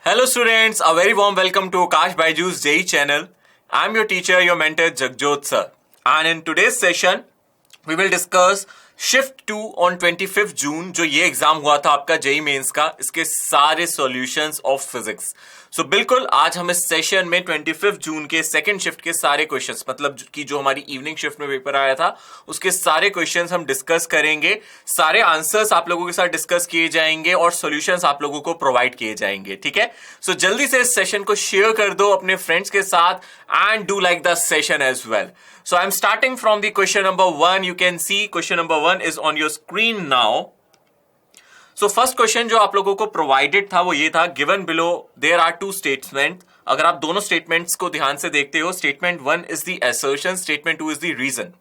Hello students, a very warm welcome to Akash Byju's JEE channel. I'm your teacher, your mentor Jagjot sir. And in today's session, we will discuss Shift 2 on 25th June जो ये exam हुआ था आपका JEE mains का, इसके सारे solutions of physics. सो बिल्कुल आज हम इस सेशन में 25th जून के सेकंड शिफ्ट के सारे क्वेश्चंस, मतलब कि जो हमारी इवनिंग शिफ्ट में पेपर आया था उसके सारे क्वेश्चंस हम डिस्कस करेंगे. सारे आंसर्स आप लोगों के साथ डिस्कस किए जाएंगे और सॉल्यूशंस आप लोगों को प्रोवाइड किए जाएंगे. ठीक है, सो जल्दी से इस सेशन को शेयर कर दो अपने फ्रेंड्स के साथ and do like the session as well. So I'm starting from the question number 1. You can see question number 1 is on your screen now. So first question जो आप लोगों को provided था वो ये था, given below there are two statements. अगर आप दोनों statements को ध्यान से देखते हो, statement 1 is the assertion, statement 2 is the reason.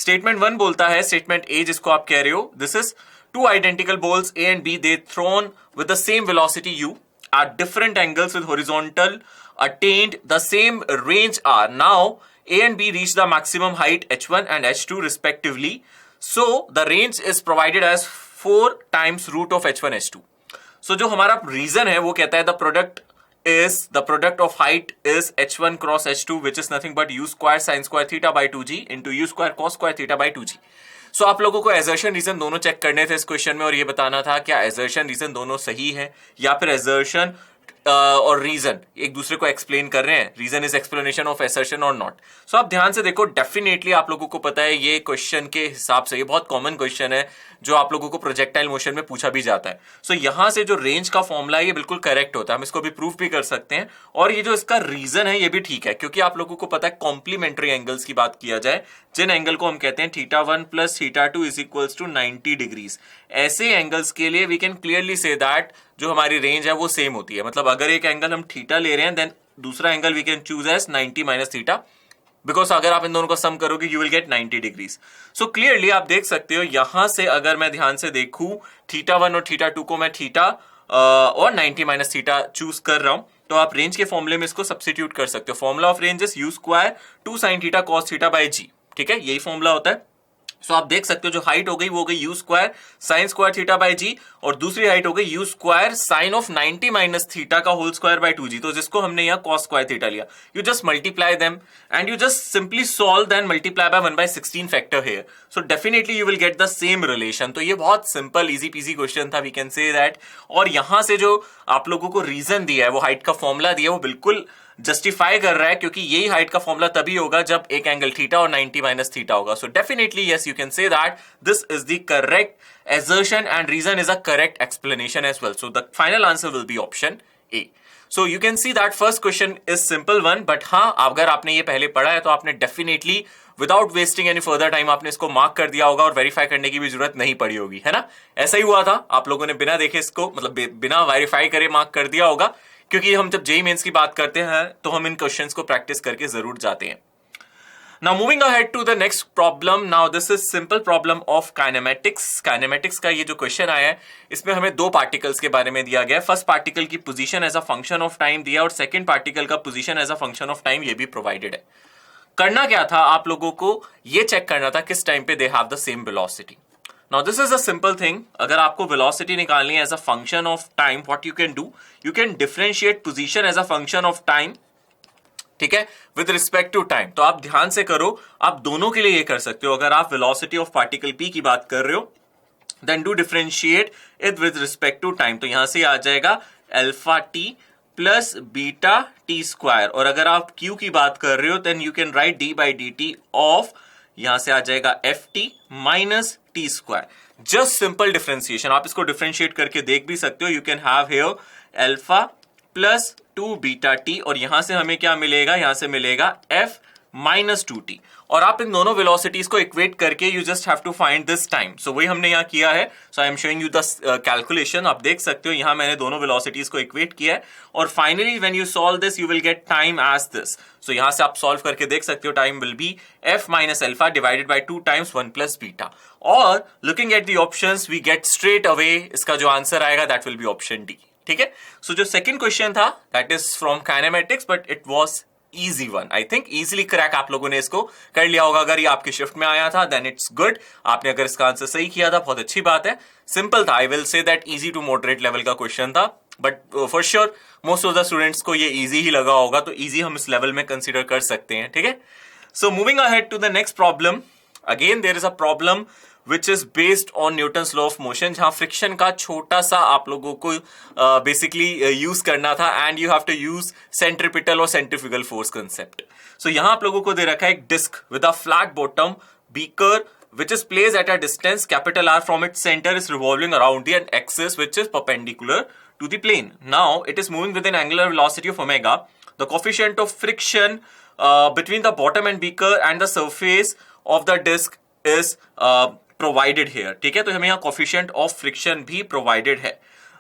Statement 1 बोलता है, statement A जिसको आप कह रहे हो, this is two identical balls A and B, they thrown with the same velocity u at different angles with horizontal attained the same range r. Now A and B reach the maximum height h1 and h2 respectively. So the range is provided as 4 times root of h1 h2. So जो हमारा reason है वो कहता है the product of height is h1 cross h2 which is nothing but u square sin square theta by 2g into u square cos square theta by 2g. सो आप लोगों को assertion reason दोनों चेक करने थे इस क्वेश्चन में और ये बताना था क्या एजर्शन रीजन दोनों सही है या फिर एजर्शन और रीजन एक दूसरे को एक्सप्लेन कर रहे हैं. Reason is explanation of assertion और नॉट. सो आप ध्यान से देखो, डेफिनेटली आप लोगों को पता है ये क्वेश्चन के हिसाब से ये बहुत कॉमन क्वेश्चन है जो आप लोगों को प्रोजेक्टाइल मोशन में पूछा भी जाता है. सो यहां से जो रेंज का फॉर्मूला है ये बिल्कुल करेक्ट होता है, हम इसको भी प्रूफ भी कर सकते हैं. और ये जो इसका रीजन है ये भी ठीक है क्योंकि आप लोगों को पता है कॉम्प्लीमेंट्री एंगल्स की बात किया जाए जिन एंगल को हम कहते हैं θ1 plus θ2 is equals to 90 degrees. ऐसे एंगल्स के लिए we can clearly say that जो हमारी रेंज है वो सेम होती है. मतलब अगर एक एंगल हम थीटा ले रहे हैं देन दूसरा angle we can choose as 90 minus theta, because अगर आप इन दोनों को सम करोगे you will get 90 degrees. So clearly आप देख सकते हो यहां से अगर मैं ध्यान से देखूं θ1 और θ2 को मैं थीटा और 90 माइनस थीटा चूज कर रहा हूं तो आप रेंज के फॉर्मूले में इसको सब्स्टिट्यूट कर सकते हो. Formula of range is u square 2 sin theta cos theta by g. ठीक है, यही फॉर्मूला होता है. सो आप देख सकते हो जो हाइट हो गई वो हो गई u square sine square theta by g और दूसरी हाइट हो गई u square sine of 90 minus theta का होल स्क्वायर बाय 2g. तो जिसको हमने यहाँ cos स्क्वायर थीटा लिया, you just multiply them and you just simply solve then multiply by 1/16 factor here. So definitely you will get the same relation. तो ये बहुत simple easy PG question था, we can say that. और यहां से जो आप लोगों को रीजन दिया है वो हाइट का फॉर्मूला दिया है वो बिल्कुल जस्टिफाई कर रहा है क्योंकि यही हाइट का फॉर्मूला तभी होगा जब एक एंगल थीटा और 90 माइनस थीटा होगा. So definitely yes, you can say that this is the correct assertion and reason is a correct explanation as well. So the final answer will be option A. So you can see that first question is simple one, but हाँ अगर आपने ये पहले पढ़ा है तो आपने definitely without wasting any further time आपने इसको मार्क कर दिया होगा और वेरीफाई करने की भी जरूरत नहीं पड़ी होगी, है ना. ऐसा ही हुआ था, आप लोगों ने बिना देखे इसको मतलब बिना वेरीफाई करे मार्क कर दिया होगा क्योंकि हम जब जेईई मेंस की बात करते हैं तो हम इन क्वेश्चंस को प्रैक्टिस करके जरूर जाते हैं. Now moving ahead to the next problem. Now this is simple problem of kinematics. Kinematics का ये जो क्वेश्चन आया है इसमें हमें दो पार्टिकल्स के बारे में दिया गया है. फर्स्ट पार्टिकल की position as a function of time दिया और सेकंड पार्टिकल का position as a function of time ये भी प्रोवाइडेड है. करना क्या था, आप लोगों को ये चेक करना था किस टाइम पे they have the same velocity. Now this is a simple thing. अगर आपको वेलोसिटी निकालनी है as a function of time, what you can do, you can differentiate position as a function of time. ठीक है, with respect to time. तो आप ध्यान से करो, आप दोनों के लिए ये कर सकते हो. अगर आप वेलोसिटी ऑफ पार्टिकल p की बात कर रहे हो then do differentiate it with respect to time. तो यहां से आ जाएगा alpha T plus beta T square. और अगर आप q की बात कर रहे हो then you can write D by D T of, यहां से आ जाएगा F T minus T square. Just simple differentiation. आप इसको डिफरेंशिएट करके देख भी सकते हो. You can have here alpha plus 2 beta T और यहां से हमें क्या मिलेगा, यहां से मिलेगा f माइनस 2t. और आप इन दोनों वेलोसिटीज को इक्वेट करके you just have to find this time. So वही हमने यहां किया है. So I am showing you the calculation. आप देख सकते हो यहां मैंने दोनों वेलोसिटीज को इक्वेट किया है और finally when you solve this you will get time as this. So यहां से आप सॉल्व करके देख सकते हो time will be f minus alpha divided by 2 times 1 plus beta. और looking at the options we get straight away इसका जो आंसर आएगा that will be option D. ठीक है, सो जो सेकंड क्वेश्चन था that is from kinematics but it was easy one. I think easily crack आप लोगों ने इसको कर लिया होगा. अगर ये आपकी शिफ्ट में आया था देन इट्स गुड. आपने अगर इसका आंसर सही किया था बहुत अच्छी बात है. सिंपल था, I will say that easy to moderate level का क्वेश्चन था. But for sure most of the students को ये इजी ही लगा होगा, तो इजी हम इस लेवल में कंसिडर कर सकते हैं, ठीक है। So moving ahead to the next problem, again there is a problem which is based on Newton's law of motion, जहां फ्रिक्शन का छोटा सा आप लोगों को बेसिकली यूज करना था, and you have to use centripetal और सेंट्रीफ्यूगल फोर्स कंसेप्ट। सो यहां आप लोगों को दे रखा है एक disc with a flat bottom beaker which is placed at a distance capital R from its center, is revolving around the axis which is perpendicular to the plane. Now it is moving with an angular velocity of omega. The coefficient of friction between the bottom and beaker and the surface of the disc is provided here. ठीक है, तो हमें यहाँ coefficient of friction भी provided है.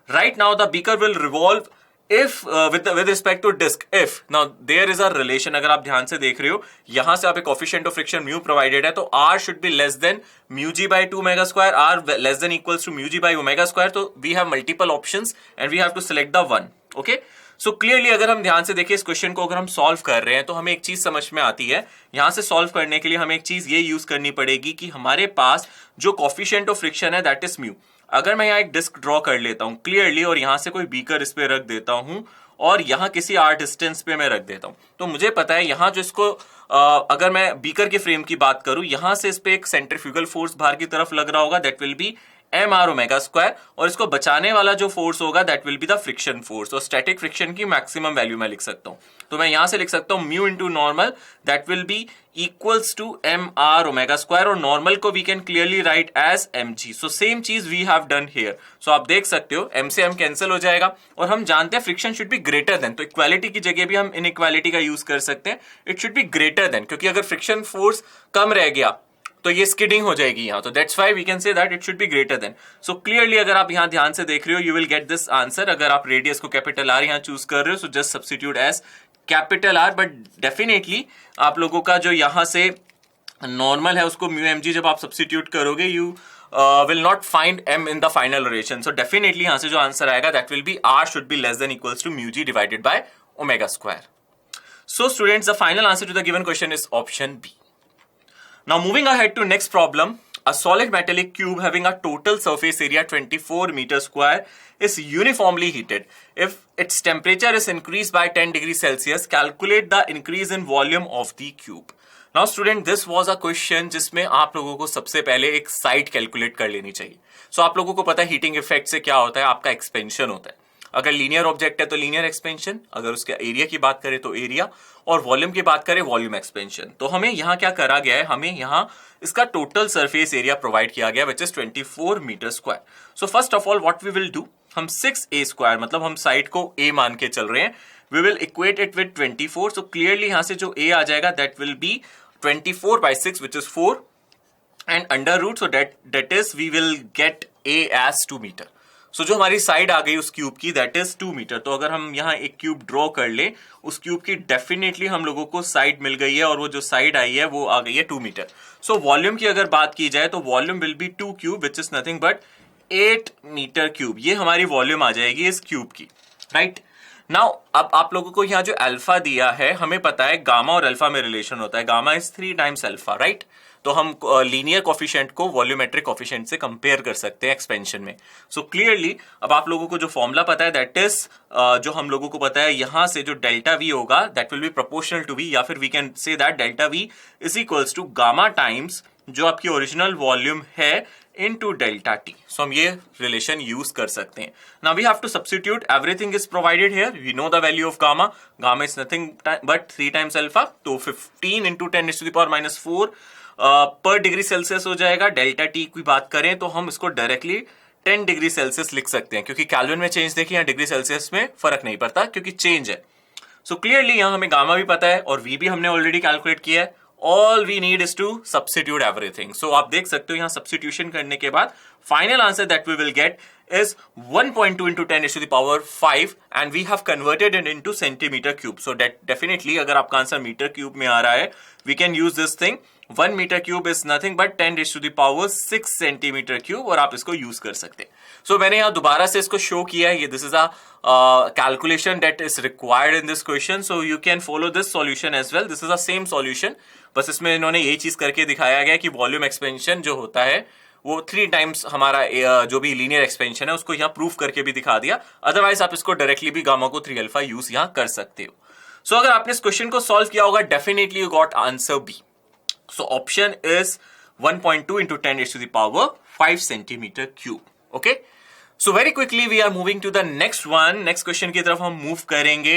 Right now the beaker will revolve if with respect to disk, if now there is a relation, अगर आप ध्यान से देख रहे हो यहां से आप एक coefficient of friction mu provided है, तो r should be less than mu g by 2 omega square, r less than equals to mu g by omega square. तो we have multiple options and we have to select the one. Okay, so clearly अगर हम ध्यान से देखें इस question को, अगर हम सॉल्व कर रहे हैं तो हमें एक चीज समझ में आती है, यहां से सॉल्व करने के लिए हमें एक चीज ये यूज करनी पड़ेगी कि हमारे पास जो coefficient of friction है दैट इज mu. अगर मैं यहाँ एक डिस्क ड्रॉ कर लेता हूं क्लियरली और यहां से कोई बीकर इस पे रख देता हूं और यहां किसी आर डिस्टेंस पे मैं रख देता हूं, तो मुझे पता है यहां जो इसको अगर मैं बीकर के फ्रेम की बात करूं, यहां से इस पे एक सेंट्रीफ्यूगल फोर्स बाहर की तरफ लग रहा होगा, that will be M R omega square, और इसको बचाने वाला जो फोर्स होगा that will be the friction force. और स्टैटिक फ्रिक्शन की मैक्सिमम वैल्यू मैं लिख सकता हूं, तो मैं यहां से लिख सकता हूं mu into normal that will be equals to M R omega square, और नॉर्मल को we can clearly write as M G. So same चीज we have done here. So आप देख सकते हो एम से एम कैंसिल हो जाएगा, और हम जानते हैं friction should be greater then, तो इक्वालिटी की जगह भी हम इनइक्वालिटी का यूज कर सकते हैं, it should be greater then, क्योंकि अगर फ्रिक्शन फोर्स कम रह गया तो ये स्किडिंग हो जाएगी यहां, तो that's why we can say that it should be greater than. So clearly अगर आप यहां ध्यान से देख रहे हो you will get this answer. अगर आप रेडियस को कैपिटल आर यहां चूज कर रहे हो, so just substitute as capital R, but definitely आप लोगों का जो यहां से नॉर्मल है उसको म्यू एम जी जब आप सब्स्टिट्यूट करोगे you will not find M in the final rotation. So definitely यहां से जो आंसर आएगा that will be R should be less than equals to mu G divided by omega square. So students the final answer to the given question is option B. Now moving ahead to next problem, a solid metallic cube having a total surface area 24 meter square is uniformly heated. If its temperature is increased by 10 degrees Celsius, calculate the increase in volume of the cube. Now student, this was a question जिसमें आप लोगों को सबसे पहले एक side calculate कर लेनी चाहिए. So आप लोगों को पता है हीटिंग इफेक्ट से क्या होता है, आपका एक्सपेंशन होता है. अगर लीनियर ऑब्जेक्ट है तो लीनियर एक्सपेंशन, अगर उसके एरिया की बात करें तो एरिया, और वॉल्यूम की बात करें वॉल्यूम एक्सपेंशन. तो हमें यहाँ क्या करा गया है, हमें यहाँ इसका टोटल सरफेस एरिया प्रोवाइड किया गया which is 24 metre square. So first of all what we will do, हम 6a स्क्वायर मतलब हम साइड को a मान के चल रहे हैं, we will equate it with 24. So clearly यहाँ से जो a आ जाएगा that will be 24 by 6 which is 4 and under root, so that is we will get a as 2 meter. सो जो हमारी साइड आ गई उस क्यूब की दैट इज 2 मीटर. तो अगर हम यहाँ एक क्यूब ड्रॉ कर ले, उस क्यूब की डेफिनेटली हम लोगों को साइड मिल गई है, और वो जो साइड आई है वो आ गई है 2 मीटर. सो वॉल्यूम की अगर बात की जाए तो volume will be 2 cube which is nothing but 8 metre cube. ये हमारी वॉल्यूम आ जाएगी इस क्यूब की, राइट. नाउ अब आप लोगों को यहाँ जो अल्फा दिया है, हमें पता है गामा और अल्फा में रिलेशन होता है, gamma is 3 times alpha, right. तो हम लीनियर कोफिशिएंट को वॉल्यूमेट्रिक कोफिशिएंट से कंपेयर कर सकते हैं एक्सपेंशन में. सो क्लियरली अब आप लोगों को जो फॉर्मूला पता है दैट इज जो हम लोगों को पता है यहां से जो डेल्टा वी होगा that will be proportional to V, या फिर we can say that delta V is equals to gamma times जो आपकी ओरिजिनल वॉल्यूम है into delta t. So हम ये रिलेशन यूज कर सकते हैं. Now we have to substitute, everything is provided here. We know the value of gamma. Gamma is nothing but 3 times alpha. तो 15 into 10 raised to the power minus 4 पर degree Celsius हो जाएगा. Delta T की बात करें तो हम इसको डायरेक्टली 10 डिग्री सेल्सियस लिख सकते हैं, क्योंकि केल्विन में चेंज देखिए, यहाँ डिग्री सेल्सियस में फर्क नहीं पड़ता क्योंकि चेंज है. सो क्लियरली यहाँ हमें गामा भी पता है और वी भी हमने ऑलरेडी कैलकुलेट किया है. All we need is to substitute everything. So आप देख सकते हो यहाँ substitution करने के बाद final answer that we will get is 1.2 into 10 raised to the power 5 and we have converted it into centimeter cube. So that definitely अगर आपका आंसर मीटर क्यूब में आ रहा है, we can use this thing. 1 meter cube is nothing but 10 raised to the power 6 centimeter cube, और आप इसको use कर सकते हैं. So मैंने यहाँ दोबारा से इसको शो किया है, ये this is a calculation that is required in this question. So you can follow this solution as well. This is the same solution. बस इसमें इन्होंने यही चीज करके दिखाया गया कि वॉल्यूम एक्सपेंशन जो होता है वो 3 टाइम्स हमारा जो भी लीनियर एक्सपेंशन है उसको यहाँ प्रूव करके भी दिखा दिया। अदरवाइज आप इसको डायरेक्टली भी गामा को 3 अल्फा यूज यहाँ कर सकते हो। सो अगर आपने इस क्वेश्चन को सॉल्व किया होगा, definitely you got answer B. So option is 1.2 into 10 raised to the power 5 centimeter cube. Okay. So very quickly we are moving to the next one. Next question की तरफ हम move करेंगे.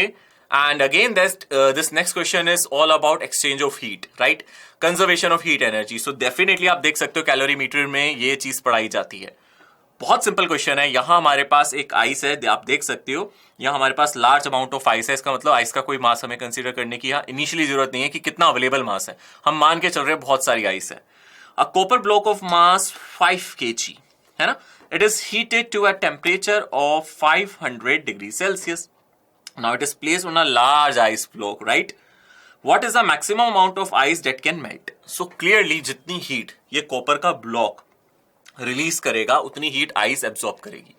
And again this next question is all about exchange of heat, right? Conservation of heat energy. So definitely आप देख सकते हो calorimeter में ये चीज पढ़ाई जाती है। बहुत सिंपल क्वेश्चन है। यहां हमारे पास एक आइस है, आप देख सकते हो यहां हमारे पास लार्ज अमाउंट ऑफ आइस है। इसका मतलब आइस का कोई मास हमें कंसीडर करने की यहाँ इनिशियली जरूरत नहीं है कि कितना अवेलेबल मास है। हम मान के चल रहे हैं बहुत सारी आइस है। A copper block of mass 5 kg, है ना? It is heated to a temperature of 500 degrees Celsius. Now it is placed on a large ice block, right? What is the maximum amount of ice that can melt? So clearly जितनी heat ये copper का block release करेगा उतनी heat ice absorb करेगी।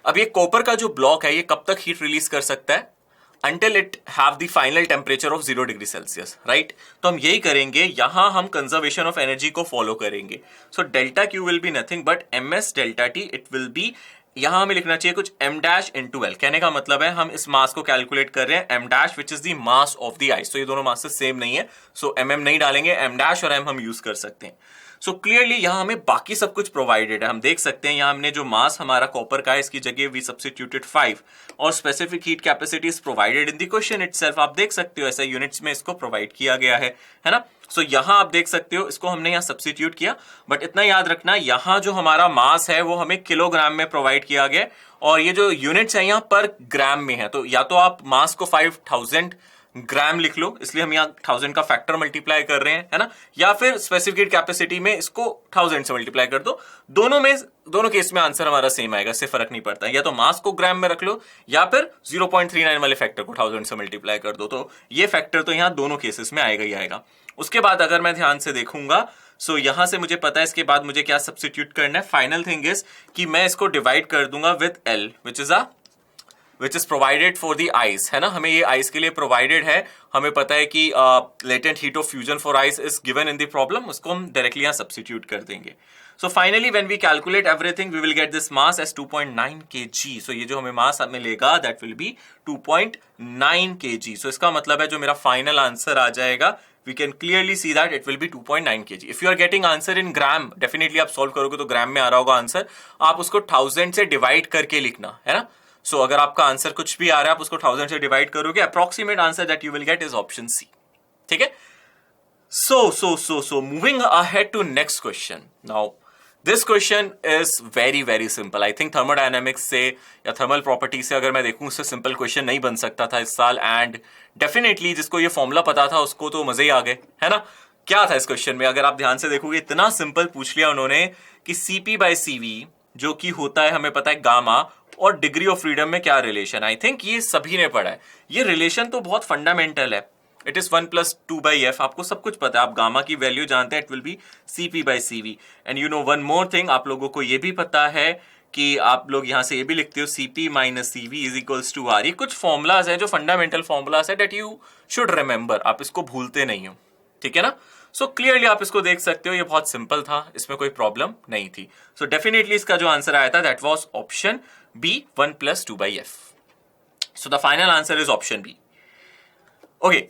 अब ये copper का जो ब्लॉक है ये कब तक हीट रिलीज कर सकता है? Until it have the final temperature of 0 degree Celsius, right? तो हम यही करेंगे, यहां हम कंजर्वेशन ऑफ एनर्जी को फॉलो करेंगे। So delta Q will be nothing but ms delta t, it will B, यहां हमें लिखना चाहिए कुछ m डैश इंटू एल। कहने का मतलब है हम इस मास को कैलकुलेट कर रहे हैं m dash which is the mass of the ice. तो ये दोनों मासेस सेम नहीं है, सो mm नहीं डालेंगे, m डैश और m हम यूज कर सकते हैं। सो क्लियरली यहां हमें बाकी सब कुछ प्रोवाइडेड है। हम देख सकते हैं यहां हमने जो मास हमारा कॉपर का है इसकी जगह वी सब्स्टिट्यूटेड 5 और specific heat capacity is provided in the question itself. आप देख सकते हो ऐसे यूनिट्स में इसको प्रोवाइड किया गया है ना? सो यहां आप देख सकते हो इसको हमने यहां सब्स्टिट्यूट किया, बट इतना याद रखना यहां जो हमारा मास है वो हमें किलोग्राम में प्रोवाइड किया गया और ये जो यूनिट्स है यहाँ पर ग्राम में है। तो या तो आप मास को 5000 ग्राम लिख लो, इसलिए हम यहाँ 1000 का फैक्टर मल्टीप्लाई कर रहे हैं, है ना? या फिर स्पेसिफिक कैपेसिटी में इसको 1000 से मल्टीप्लाई कर दो। दोनों केस में आंसर हमारा सेम आएगा, इससे फर्क नहीं पड़ता। या तो मास को ग्राम में रख लो या फिर 0.39 वाले फैक्टर को 1000 से मल्टीप्लाई कर दो। तो ये फैक्टर तो यहाँ दोनों केसेस में आएगा ही आएगा। उसके बाद अगर मैं ध्यान से देखूंगा, सो यहां से मुझे पता है इसके बाद मुझे क्या सब्स्टिट्यूट करना है। फाइनल थिंग इज कि मैं इसको डिवाइड कर दूंगा with L which is provided for the ice, है ना? हमें ये आइस के लिए प्रोवाइडेड है। हमें पता है कि latent heat of fusion for ice is given in the problem, उसको हम डायरेक्टली यहां सब्स्टिट्यूट कर देंगे। So finally when we calculate everything we will get this mass as 2.9 kg। So ये जो हमें मास मिलेगा that will be 2.9 kg। So इसका मतलब है जो मेरा फाइनल आंसर आ जाएगा, we can clearly see that it will be 2.9 kg. If you are getting answer in gram, definitely आप solve करोगे तो ग्राम में आ रहा होगा आंसर। आप उसको 1000 से डिवाइड करके लिखना, है ना? सो अगर आपका आंसर कुछ भी आ रहा है आप उसको 1000 से डिवाइड करोगे, approximate answer that you will get is option C. ठीक है? So moving ahead to next question. Now this question is very very simple. I think thermodynamics से या थर्मल प्रॉपर्टी से अगर मैं देखूं उससे सिंपल क्वेश्चन नहीं बन सकता था इस साल। एंड डेफिनेटली जिसको ये फॉर्मूला पता था उसको तो मजे ही आ गए, है ना? क्या था इस क्वेश्चन में? अगर आप ध्यान से देखोगे इतना सिंपल पूछ लिया उन्होंने कि CP/CV जो कि होता है हमें पता है गामा और डिग्री ऑफ फ्रीडम में क्या रिलेशन। आई थिंक ये सभी ने पढ़ा है। ये रिलेशन तो बहुत फंडामेंटल है। It is 1+2/f। आपको सब कुछ पता है, आप गामा की वैल्यू जानते हैं, it will B CP/CV। And you know one more thing, आप लोगों को ये भी पता है कि आप लोग यहां से ये भी लिखते हो CP-CV is equals to R। ये कुछ फॉर्मुलाज है जो फंडामेंटल फॉर्मुलाज है दैट यू शुड रिमेंबर, आप इसको भूलते नहीं हो। ठीक है ना? सो क्लियरली आप इसको देख सकते हो, ये बहुत सिंपल था, इसमें कोई प्रॉब्लम नहीं थी। सो डेफिनेटली इसका जो आंसर आया था that was option B, 1+2/f। So the final answer is option B। Okay,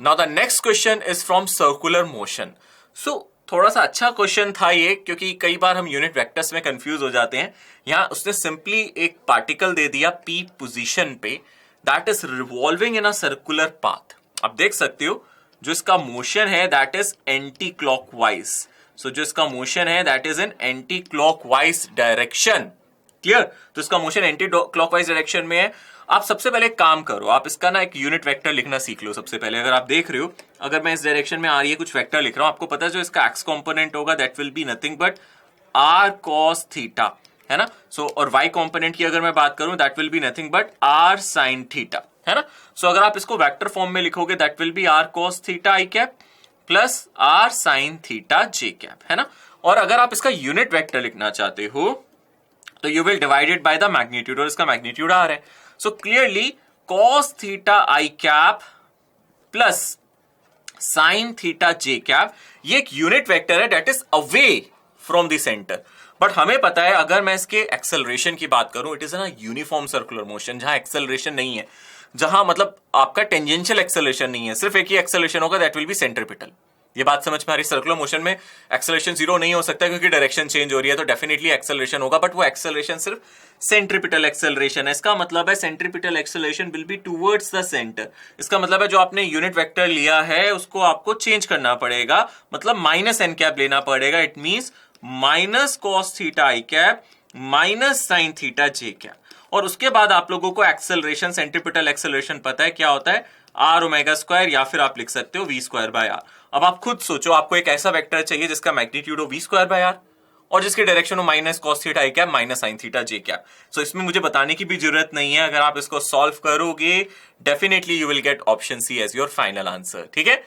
now the next question is from circular motion. So थोड़ा सा अच्छा क्वेश्चन था ये, क्योंकि कई बार हम यूनिट वेक्टर्स में कंफ्यूज हो जाते हैं। यहां उसने सिंपली एक पार्टिकल दे दिया P पोजीशन पे that is revolving in a circular path. आप देख सकते हो जो इसका मोशन है दैट इज एंटी क्लॉकवाइज। सो जो इसका मोशन है that is in anti clockwise direction. Clear? तो इसका मोशन एंटी क्लॉकवाइज डायरेक्शन में है। आप सबसे पहले काम करो, आप इसका ना एक यूनिट वेक्टर लिखना सीख लो सबसे पहले। अगर आप देख रहे हो, अगर मैं इस डायरेक्शन में आ रही है कुछ वेक्टर लिख रहा हूं, आपको पता है जो इसका एक्स कंपोनेंट होगा that will be nothing but r cos theta, है ना? सो और y कंपोनेंट की अगर मैं बात करूं that will be nothing but r sin theta, है ना? सो अगर आप इसको वेक्टर फॉर्म में लिखोगे that will B r cos theta i cap plus r sin theta j cap, है ना? और अगर आप इसका यूनिट वेक्टर लिखना चाहते हो तो you will divided by the magnitude, और इसका मैग्नीट्यूड r है। So clearly cos theta i cap plus sin theta j cap ये एक यूनिट वेक्टर है that is away from the centre. But हमें पता है अगर मैं इसके एक्सेलरेशन की बात करूं, इट इज ना यूनिफॉर्म सर्कुलर मोशन, जहां एक्सेलरेशन नहीं है, जहां मतलब आपका टेंजेंशियल एक्सेलरेशन नहीं है, सिर्फ एक ही एक्सेलरेशन होगा, दैट विल बी सेंट्रिपिटल। ये बात समझ में आ रही? सर्कुलर मोशन में एक्सेलरेशन जीरो नहीं हो सकता क्योंकि डायरेक्शन चेंज हो रही है, तो डेफिनेटली एक्सेलरेशन होगा, बट वो एक्सेलरेशन सिर्फ सेंट्रिपिटल एक्सेलरेशन है। इसका मतलब है centripetal acceleration will be towards the centre. इसका मतलब है जो आपने यूनिट वेक्टर लिया है उसको आपको चेंज करना पड़ेगा, मतलब माइनस एन कैप लेना पड़ेगा। It means minus cos theta I cap minus sine theta J cap. और उसके बाद आप लोगों को एक्सेलरेशन, सेंट्रिपिटल एक्सेलरेशन पता है क्या होता है, आर ओमेगा स्क्वायर, या फिर आप लिख सकते हो वी स्क्वायर बाय आर। अब आप खुद सोचो, आपको एक ऐसा वेक्टर चाहिए जिसका मैग्नीट्यूड हो वी स्क्वायर बाय आर और जिसकी डायरेक्शन हो माइनस कॉस थीटा आई कैप माइनस साइन थीटा जे कैप। सो इसमें मुझे बताने की भी जरूरत नहीं है, अगर आप इसको सॉल्व करोगे definitely you will get option C as your final answer. ठीक है,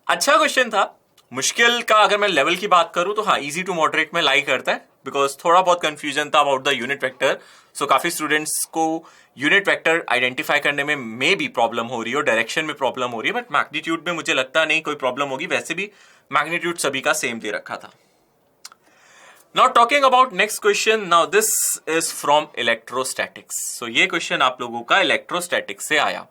अच्छा क्वेश्चन था। मुश्किल का अगर मैं लेवल की बात करूं तो हाँ, इजी टू मॉडरेट में लाई करता है, बिकॉज थोड़ा बहुत कंफ्यूजन था अबाउट द यूनिट वेक्टर। सो काफी स्टूडेंट्स को यूनिट वेक्टर आइडेंटिफाई करने में मे भी प्रॉब्लम हो रही है और डायरेक्शन में प्रॉब्लम हो रही है, बट मैग्नीट्यूड में मुझे लगता नहीं कोई प्रॉब्लम होगी, वैसे भी मैग्नीट्यूड सभी का सेम दे रखा था। Now talking about next question, now this is from electrostatics. So ये क्वेश्चन आप लोगों का इलेक्ट्रोस्टैटिक्स से आया।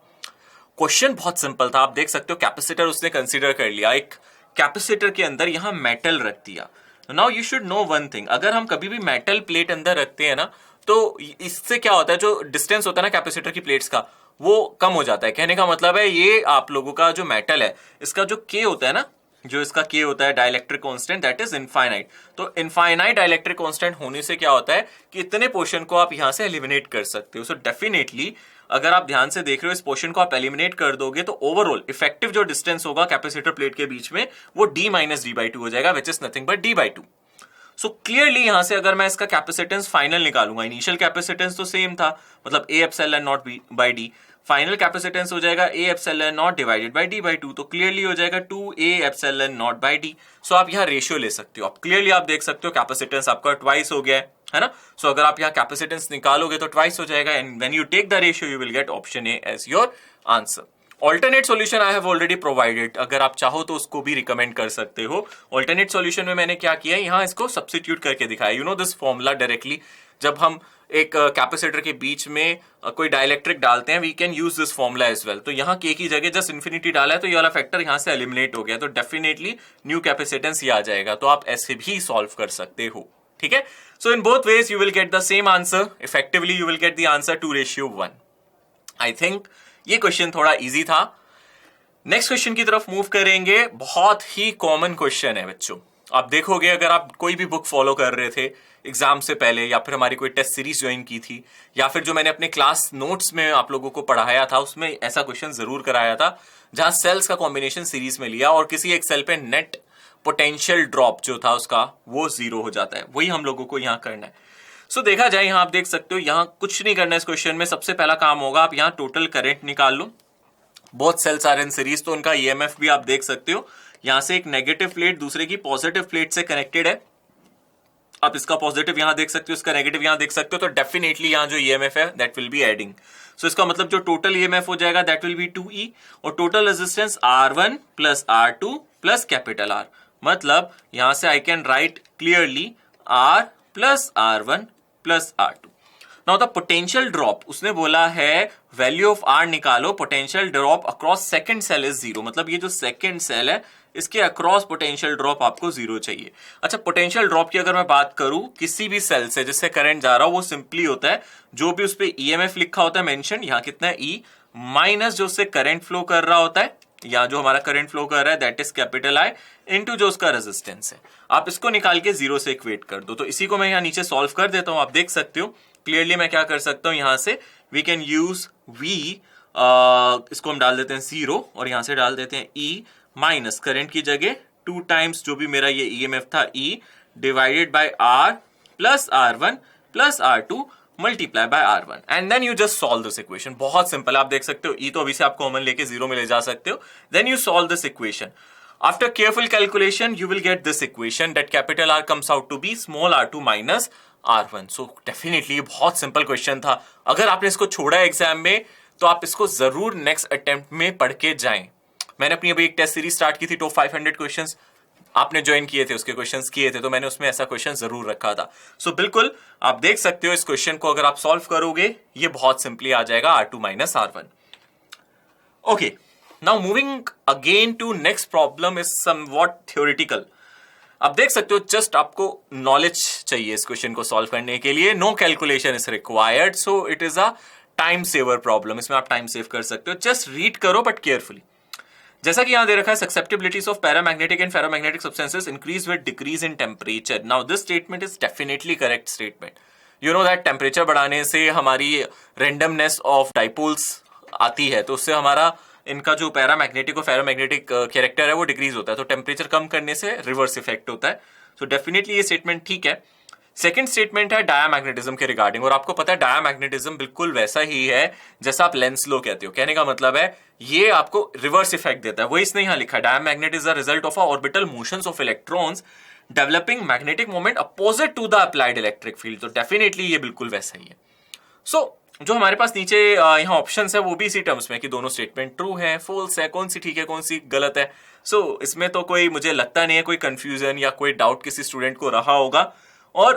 क्वेश्चन बहुत सिंपल था, आप देख सकते हो कैपेसिटर उसने कंसीडर कर लिया, एक कैपेसिटर के अंदर यहां मेटल रख दिया। Now you should know one thing, अगर हम कभी भी मेटल प्लेट अंदर रखते हैं ना, तो इससे क्या होता है, जो डिस्टेंस होता है ना कैपेसिटर की प्लेट्स का, वो कम हो जाता है। कहने का मतलब है ये आप लोगों का जो मेटल है, इसका जो के होता है ना, जो इसका के होता है dielectric constant, that is infinite. तो इनफाइनाइट डाइलेक्ट्रिक कांस्टेंट होने से क्या होता है कि इतने पोर्शन को आप यहां से एलिमिनेट कर सकते हो। सो डेफिनेटली अगर आप ध्यान से देख रहे हो, इस पोर्शन को आप एलिमिनेट कर दोगे तो ओवरऑल इफेक्टिव जो डिस्टेंस होगा कैपेसिटर प्लेट के बीच में, वो d minus D by two हो जाएगा, विच is nothing but d by two. So clearly यहां से अगर मैं इसका कैपेसिटेंस फाइनल निकालूंगा, इनिशियल कैपेसिटेंस तो सेम था, मतलब a epsilon not by D, final capacitance हो जाएगा a epsilon not divided by d by two, तो क्लियरली हो जाएगा 2a epsilon not by d। सो आप यहाँ रेशियो ले सकते हो, आप क्लियरली आप देख सकते हो कैपेसिटेंस आपका ट्वाइस हो गया है ना। सो अगर आप यहाँ कैपेसिटेंस निकालोगे तो ट्वाइस हो जाएगा, and when you take the ratio you will get option A as your answer. Alternate solution I have already provided, अगर आप चाहो तो उसको भी रिकमेंड कर सकते हो। ऑल्टरनेट सॉल्यूशन में मैंने क्या किया है, यहाँ इसको सब्स्टिट्यूट करके दिखाया। You know this formula directly, जब हम एक कैपेसिटर के बीच में कोई डाइलेक्ट्रिक डालते हैं, we can use this formula as well. तो यहाँ के की जगह जस्ट इन्फिनिटी डाला है तो ये वाला फैक्टर यहाँ से एलिमिनेट हो गया, तो डेफिनेटली न्यू कैपेसिटेंस ये आ जाएगा। तो आप ऐसे भी सॉल्व कर सकते हो। ठीक है, so in both ways you will get the same answer, effectively you will get the answer 2:1। I think ये क्वेश्चन थोड़ा इजी था। नेक्स्ट क्वेश्चन की तरफ मूव करेंगे। बहुत ही कॉमन क्वेश्चन है बच्चों, आप देखोगे अगर आप कोई भी बुक फॉलो कर रहे थे एग्जाम से पहले, या फिर हमारी कोई टेस्ट सीरीज ज्वाइन की थी, या फिर जो मैंने अपने क्लास नोट्स में आप लोगों को पढ़ाया था, उसमें ऐसा क्वेश्चन जरूर कराया था, जहां सेल्स का कॉम्बिनेशन सीरीज में लिया और किसी एक सेल पे नेट पोटेंशियल ड्रॉप जो था उसका वो 0 हो जाता है। वही हम लोगों को यहाँ करना है। सो देखा जाए, यहाँ आप देख सकते हो, यहाँ कुछ नहीं करना है इस क्वेश्चन में। सबसे पहला काम होगा आप यहाँ टोटल करंट निकाल लो। Both cells are in series, तो उनका ईएमएफ भी आप देख सकते हो। यहां से एक नेगेटिव प्लेट दूसरे की पॉजिटिव प्लेट से कनेक्टेड है, आप इसका पॉजिटिव यहां देख सकते हो, इसका नेगेटिव यहां देख सकते हो, तो डेफिनेटली यहां जो ईएमएफ है दैट विल बी एडिंग। सो इसका मतलब जो टोटल ईएमएफ हो जाएगा दैट विल बी 2E, और total resistance R1 plus R2 plus capital R। मतलब यहां से I can write clearly R plus R1 plus R2। Now the potential drop, उसने बोला है वैल्यू ऑफ R निकालो, potential drop across second cell is 0। मतलब ये जो सेकंड सेल है इसके अक्रॉस पोटेंशियल ड्रॉप आपको 0 चाहिए। अच्छा, पोटेंशियल ड्रॉप की अगर मैं बात करूं किसी भी सेल से जिससे करंट जा रहा हो, वो सिंपली होता है जो भी उस पे ईएमएफ लिखा होता है मेंशन, यहां कितना है E, माइनस जो उससे करंट फ्लो कर रहा होता है, या जो हमारा करंट फ्लो कर रहा है that is capital I, into जो उसका रेजिस्टेंस है। आप इसको निकाल के 0 से इक्वेट कर दो। तो इसी को मैं यहां नीचे सॉल्व कर देता हूं। आप देख सकते हो क्लियरली मैं क्या कर सकता हूं, यहां से वी कैन यूज V, इसको हम डाल देते हैं 0 और यहां से डाल देते हैं E माइनस करंट की जगह 2 टाइम्स जो भी मेरा ये ईएमएफ था E divided by R plus R1 plus R2 multiply by R1, and then you just solve this equation. बहुत सिंपल, आप देख सकते हो E तो अभी से आप कॉमन लेके 0 में ले जा सकते हो। Then you solve this equation. After careful calculation, you will get this equation that capital R comes out to be small r2 minus r1. So definitely बहुत सिंपल क्वेश्चन था। अगर आपने इसको छोड़ा एग्जाम में तो आप इसको जरूर नेक्स्ट अटेम्प्ट में पढ़ के जाएं। मैंने अपनी अभी एक टेस्ट सीरीज स्टार्ट की थी, टॉप 500 क्वेश्चंस, आपने ज्वाइन किए थे, उसके क्वेश्चंस किए थे, तो मैंने उसमें ऐसा क्वेश्चन जरूर रखा था. सो बिल्कुल आप देख सकते हो इस क्वेश्चन को अगर आप सॉल्व करोगे ये बहुत सिंपली आ जाएगा R2 minus R1. Okay, now moving again to next problem is somewhat theoretical. आप देख सकते हो जस्ट आपको नॉलेज चाहिए इस क्वेश्चन को सॉल्व करने के लिए. No calculation is required, so it is a time saver problem. इसमें आप टाइम सेव कर सकते हो. जस्ट रीड करो बट केयरफुली. जैसा कि यहां दे रखा है, susceptibilities of paramagnetic and ferromagnetic substances increase with decrease in temperature. Now this statement is definitely correct statement. You know that temperature बढ़ाने से हमारी रेंडमनेस ऑफ डाइपोल्स आती है, तो उससे हमारा इनका जो पैरामैग्नेटिक और फेरोमैग्नेटिक कैरेक्टर है वो डिक्रीज होता है. तो टेम्परेचर कम करने से रिवर्स इफेक्ट होता है. सो डेफिनेटली ये स्टेटमेंट ठीक है. सेकंड स्टेटमेंट है डायामैग्नेटिज्म के रिगार्डिंग, और आपको पता है डायामैग्नेटिज्म बिल्कुल वैसा ही है जैसा आप लेंस लो कहते हो. कहने का मतलब है ये आपको रिवर्स इफेक्ट देता है. वो इसने यहां लिखा है, diamagnet is the result of orbital motions of electrons developing magnetic moment opposite to the applied electric field. तो डेफिनेटली ये बिल्कुल वैसा ही है. सो जो हमारे पास नीचे यहाँ ऑप्शंस है वो भी इसी टर्म्स में कि दोनों स्टेटमेंट ट्रू है, फॉल्स है, कौन सी ठीक है, कौन सी गलत है. सो इसमें तो कोई मुझे लगता नहीं है कोई कंफ्यूजन या कोई डाउट किसी स्टूडेंट को रहा होगा. और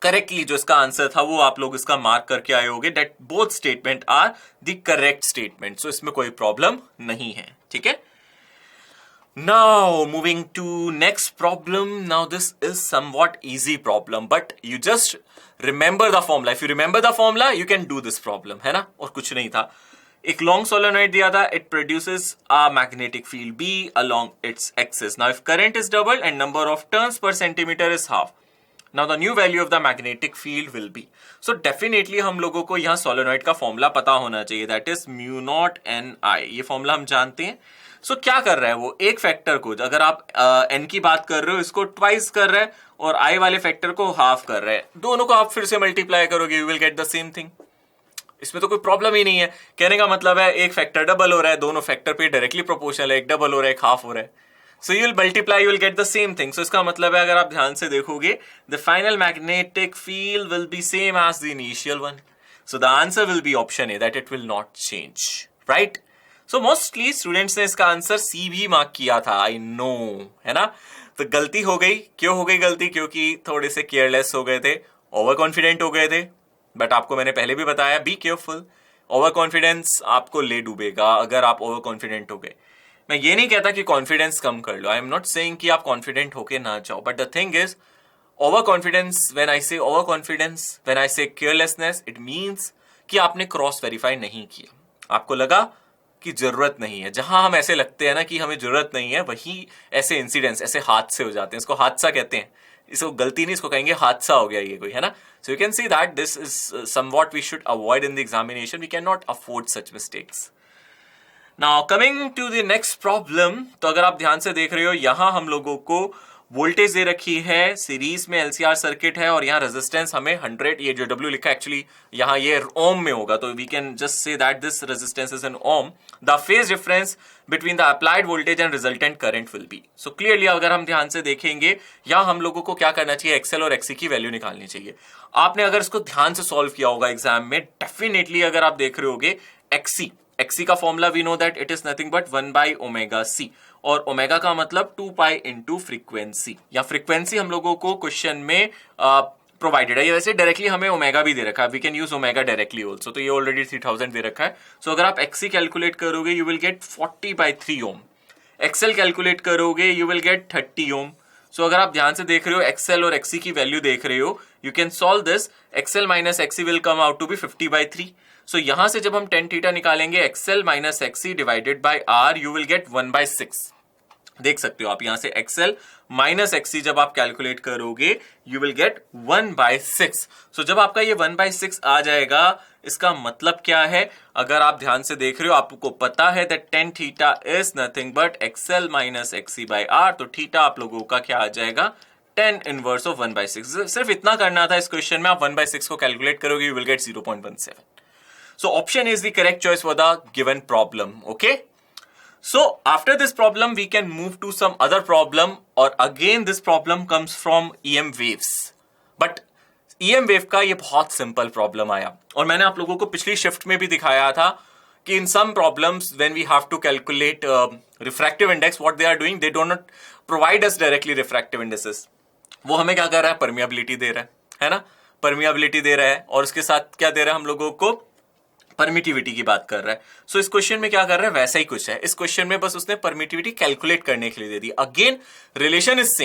करेक्टली जो इसका आंसर था वो आप लोग इसका मार्क करके आए होगे that both statement are the correct statement. So इसमें कोई प्रॉब्लम नहीं है. ठीक है. Now moving to next problem. Now this is somewhat easy problem, but you just remember the formula. If you remember the formula, you can do this problem, है ना. और कुछ नहीं था. एक long solenoid दिया था. It produces a magnetic field B along its axis. Now if current is doubled and number of turns per centimeter is half, now the new value of the magnetic field will be. So definitely हम लोगों को यहाँ solenoid का formula पता होना चाहिए. That is mu naught n I. ये formula हम जानते हैं. सो क्या कर रहा है वो, एक फैक्टर को अगर आप n की बात कर रहे हो इसको ट्वाइस कर रहा है और i वाले फैक्टर को हाफ कर रहा है. दोनों को आप फिर से मल्टीप्लाई करोगे, you will get the same thing. इसमें तो कोई प्रॉब्लम ही नहीं है. कहने का मतलब है एक फैक्टर डबल हो रहा है, दोनों फैक्टर पे डायरेक्टली प्रोपोर्शनल है, एक डबल हो रहा है, एक हाफ हो रहा है. So you will multiply, you will get the same thing. So इसका मतलब है अगर आप ध्यान से देखोगे the final magnetic field will be same as the initial one. So the answer will be option A, that it will not change. Right. So mostly students ने इसका आंसर सी भी मार्क किया था, आई नो, है ना. तो गलती हो गई. क्यों हो गई गलती? क्योंकि थोड़े से केयरलेस हो गए थे, ओवर कॉन्फिडेंट हो गए थे. बट आपको मैंने पहले भी बताया, बी केयरफुल. ओवर कॉन्फिडेंस आपको ले डूबेगा अगर आप ओवर कॉन्फिडेंट हो गए. मैं ये नहीं कहता कि कॉन्फिडेंस कम कर लो. आई एम नॉट सेइंग कि आप कॉन्फिडेंट होके ना जाओ, but the thing is over confidence, when I से ओवर कॉन्फिडेंस, व्हेन आई से केयरलेसनेस, इट मीन्स कि आपने क्रॉस वेरीफाई नहीं किया. आपको लगा कि जरूरत नहीं है. जहां हम ऐसे लगते हैं ना कि हमें जरूरत नहीं है, वही ऐसे इंसिडेंट्स, ऐसे हादसे हो जाते हैं. इसको हादसा कहते हैं. इसको गलती नहीं, इसको कहेंगे हादसा हो गया ये कोई, है ना. So you can see that this is somewhat we should avoid in the examination. We can not afford such mistakes. Now coming to the next problem. तो अगर आप ध्यान से देख रहे हो यहां हम लोगों को वोल्टेज दे रखी है, सीरीज में एलसीआर सर्किट है और यहाँ रेजिस्टेंस हमें 100, ये जो W लिखा है एक्चुअली यहाँ ये ओम में होगा, तो we can just say that this resistance is in ohm. The phase difference between the applied voltage and resultant current will be. So clearly अगर हम ध्यान से देखेंगे यहाँ हम लोगों को क्या करना चाहिए, एक्सएल और एक्सी की वैल्यू निकालनी चाहिए. आपने अगर इसको ध्यान से सॉल्व किया होगा एग्जाम में, डेफिनेटली अगर आप देख रहे होगे एक्सी का formula we know that it is nothing but 1 by omega C, और ओमेगा का मतलब 2 पाई इंटू फ्रीक्वेंसी, या फ्रीक्वेंसी हम लोगों को क्वेश्चन में प्रोवाइडेड है. ये वैसे डायरेक्टली हमें ओमेगा भी दे रखा है, we can use omega directly also. तो ये ऑलरेडी 3000 दे रखा है. सो अगर आप एक्सी कैलकुलेट करोगे you will get 40/3 ohm. XL calculate करोगे you will get 30 ohm. So अगर आप ध्यान से देख रहे हो एक्सएल और एक्सी की वैल्यू देख रहे हो, you can solve this. XL minus XC will come out to be 50/3. So यहां से जब हम tan थीटा निकालेंगे XL minus XC divided by R, you will get 1/6. देख सकते हो आप यहां से एक्सएल माइनस एक्सी जब आप कैलकुलेट करोगे यू विल गेट 1/6. सो जब आपका ये 1/6 आ जाएगा, इसका मतलब क्या है, अगर आप ध्यान से देख रहे हो आपको पता है that tan theta is nothing but XL minus XC by R. तो थीटा आप लोगों का क्या आ जाएगा, tan इनवर्स ऑफ 1/6. सिर्फ इतना करना था इस क्वेश्चन में. आप 1/6 को कैलकुलेट करोगे you will gate 0.17. So option is the correct choice for the given problem. Okay. So after this problem we can move to some other problem, or again this problem comes from EM waves. But EM wave का ये बहुत simple problem आया और मैंने आप लोगों को पिछली शिफ्ट में भी दिखाया था. कि in some problems when we have to calculate refractive index, what they are doing, they do not provide us directly refractive indices. वो हमें क्या कर रहा है, परमियाबिलिटी दे रहा है ना, परमियाबिलिटी दे रहा है, और उसके साथ क्या दे रहा है हम लोगों को, परमिटिविटी की बात कर रहा है. सो इस क्वेश्चन में क्या कर रहा है, वैसा ही कुछ है. इस क्वेश्चन में बस उसने परमिटिविटी कैलकुलेट करने के लिए दे दी. अगेन रिलेशन इज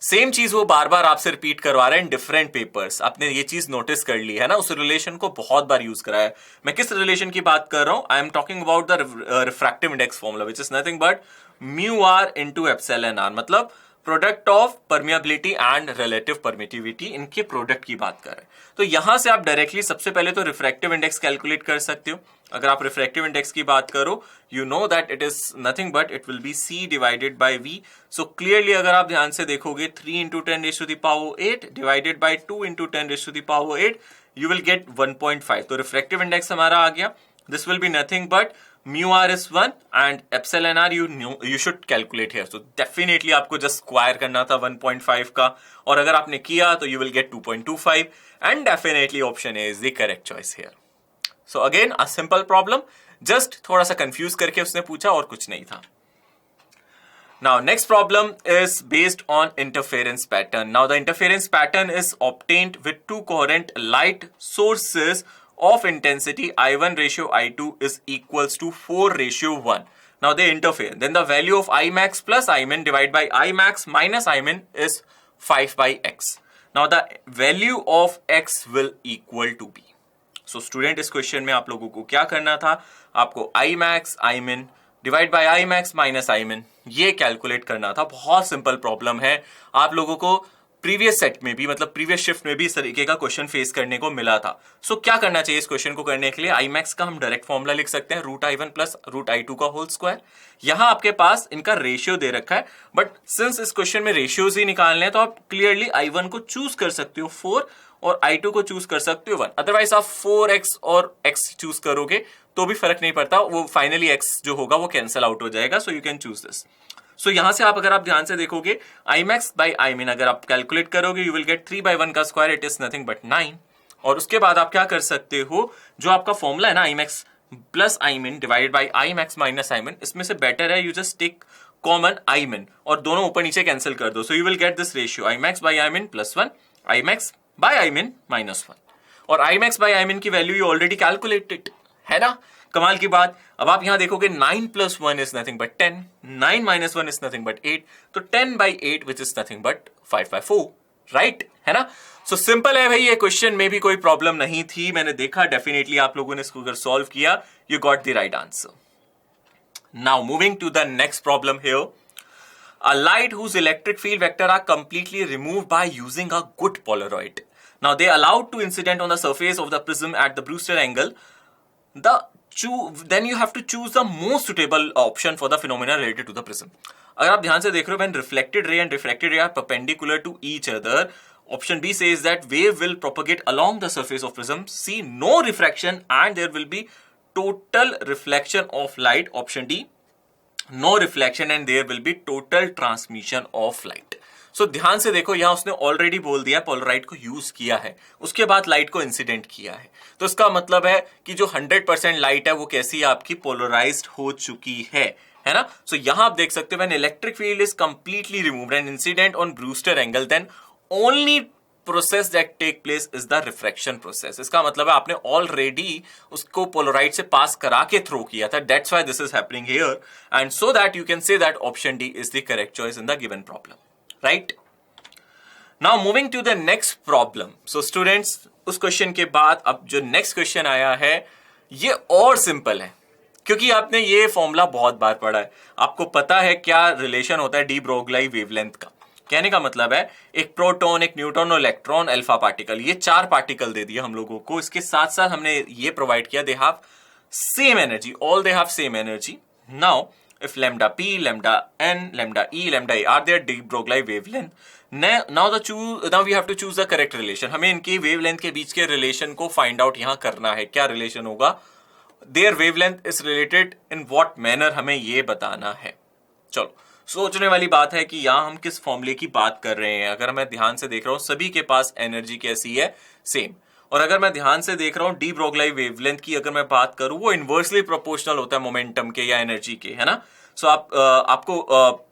सेम चीज वो बार बार आपसे रिपीट करवा रहे हैं इन डिफरेंट पेपर्स. आपने ये चीज नोटिस कर ली है ना, उस रिलेशन को बहुत बार यूज करा है. मैं किस रिलेशन की बात कर रहा हूं, I am talking about the refractive index formula which is nothing but mu r into epsilon r, मतलब product of permeability and relative permittivity, इनके प्रोडक्ट की बात कर रहे हैं. तो यहां से आप डायरेक्टली सबसे पहले तो रिफ्रैक्टिव इंडेक्स कैलकुलेट कर सकते हो. अगर आप रिफ्रैक्टिव इंडेक्स की बात करो, you know that it is nothing but it will be c divided by v. So clearly अगर आप ध्यान से देखोगे 3 into 10 raise to the power 8 divided by 2 into 10 raise to the power 8, you will get 1.5. तो refractive index हमारा आ गया. This will be nothing but mu r is 1 and epsilon r you should calculate here. So definitely आपको just square करना था 1.5 का, और अगर आपने किया तो you will get 2.25 and definitely option A is the correct choice here. So again a simple problem, just थोड़ा सा confuse करके उसने पूछा और कुछ नहीं था. Now next problem is based on interference pattern. Now the interference pattern is obtained with two coherent light sources of intensity I1 ratio I2 is equals to 4 ratio 1. Now they interfere. Then the value of Imax plus Imin divided by Imax minus Imin is 5 by x. Now the value of x will equal to b. So student इस question में आप लोगों को क्या करना था, आपको Imax Imin divide by Imax minus Imin ये कैलकुलेट करना था. बहुत सिंपल प्रॉब्लम है. आप लोगों को प्रीवियस सेट में भी, मतलब प्रीवियस शिफ्ट में भी इस तरीके का क्वेश्चन फेस करने को मिला था. सो क्या करना चाहिए इस क्वेश्चन को करने के लिए, Imax का हम डायरेक्ट फॉर्मूला लिख सकते हैं, root I1 plus root I2 का होल स्क्वायर. यहां आपके पास इनका रेशियो दे रखा है, बट सिंस इस क्वेश्चन में रेशियोज ही निकालने हैं तो आप क्लियरली I1 को चूज कर सकते हो 4 और I2 को चूज कर सकते हो 1. अदरवाइज आप 4x और x चूज करोगे तो भी फर्क नहीं पड़ता, वो फाइनली x जो होगा वो कैंसिल आउट हो जाएगा. So you can choose this. So यहां से आप अगर आप ध्यान से देखोगे Imax बाई Imin अगर आप कैलकुलेट करोगे यू विल गेट 3 बाई 1 का square, it is nothing but 9. और उसके बाद आप क्या कर सकते हो, जो आपका फॉर्मूला है ना Imax plus Imin divided by Imax minus Imin, इसमें से बेटर है you just take common Imin और दोनों ऊपर नीचे कैंसिल कर दो. So you will get this ratio Imax by Imin plus 1, Imax by Imin minus 1. और Imax बाई Imin की वैल्यू यू ऑलरेडी कैलकुलेटेड है ना. कमाल की बात. अब आप यहां देखोगे 9 plus 1 is nothing but 10, 9 minus 1 is nothing but 8, तो 10 by 8 which is nothing but 5 by 4, right है ना. सो सिंपल है भाई, ये क्वेश्चन में भी कोई प्रॉब्लम नहीं थी. मैंने देखा डेफिनेटली आप लोगों ने इसको अगर सॉल्व किया you got the right answer. Now moving to the next problem here. A light whose electric field vector are completely removed by using a good Polaroid. Now they allowed to incident on the surface of the prism at the Brewster angle. Then you have to choose the most suitable option for the phenomena related to the prism. अगर आप ध्यान से देख रहे हो, when reflected ray and refracted ray are perpendicular to each other, option B says that wave will propagate along the surface of prism. C, no refraction and there will be total reflection of light. Option D, no reflection and there will be total transmission of light. So ध्यान से देखो, यहां उसने already बोल दिया Polaroid को use किया है, उसके बाद लाइट को इंसिडेंट किया है. तो इसका मतलब है कि जो 100% लाइट है वो कैसी आपकी पोलराइज्ड हो चुकी है ना. सो यहां आप देख सकते हो when electric field is completely removed and incident on Brewster angle, then only process that take place is the refraction process. इसका मतलब है आपने ऑलरेडी उसको पोलराइड से पास करा के थ्रो किया था. That's why this is happening here and so that you can say that option D is the correct choice in the given problem, right. Now moving to the next problem. So students, उस question के बाद अब जो next question आया है ये और simple है, क्योंकि आपने ये फॉर्मूला बहुत बार पढ़ा है. आपको पता है क्या रिलेशन होता है डी ब्रोगली वेवलेंथ का. कहने का मतलब है एक प्रोटॉन, एक न्यूट्रॉन और इलेक्ट्रॉन, अल्फा पार्टिकल, ये 4 पार्टिकल दे दिए हम लोगों को. इसके साथ साथ हमने ये प्रोवाइड किया they have same energy, all they have same energy. Now if lambda p, lambda n, lambda e, lambda a are their de Broglie wavelength, now we have to choose the correct relation. हमें इनकी wavelength के बीच के relation को find out यहाँ करना है. क्या relation होगा, their wavelength is related in what manner, हमें ये बताना है. चलो, सोचने वाली बात है कि यहाँ हम किस फॉर्मूले की बात कर रहे हैं. अगर मैं ध्यान से देख रहा हूं सभी के पास एनर्जी कैसी है, सेम. और अगर मैं ध्यान से देख रहा हूं डी ब्रोगली वेवलेंथ की अगर मैं बात करूं, वो इनवर्सली प्रोपोर्शनल होता है मोमेंटम के या एनर्जी के, है ना। सो आपको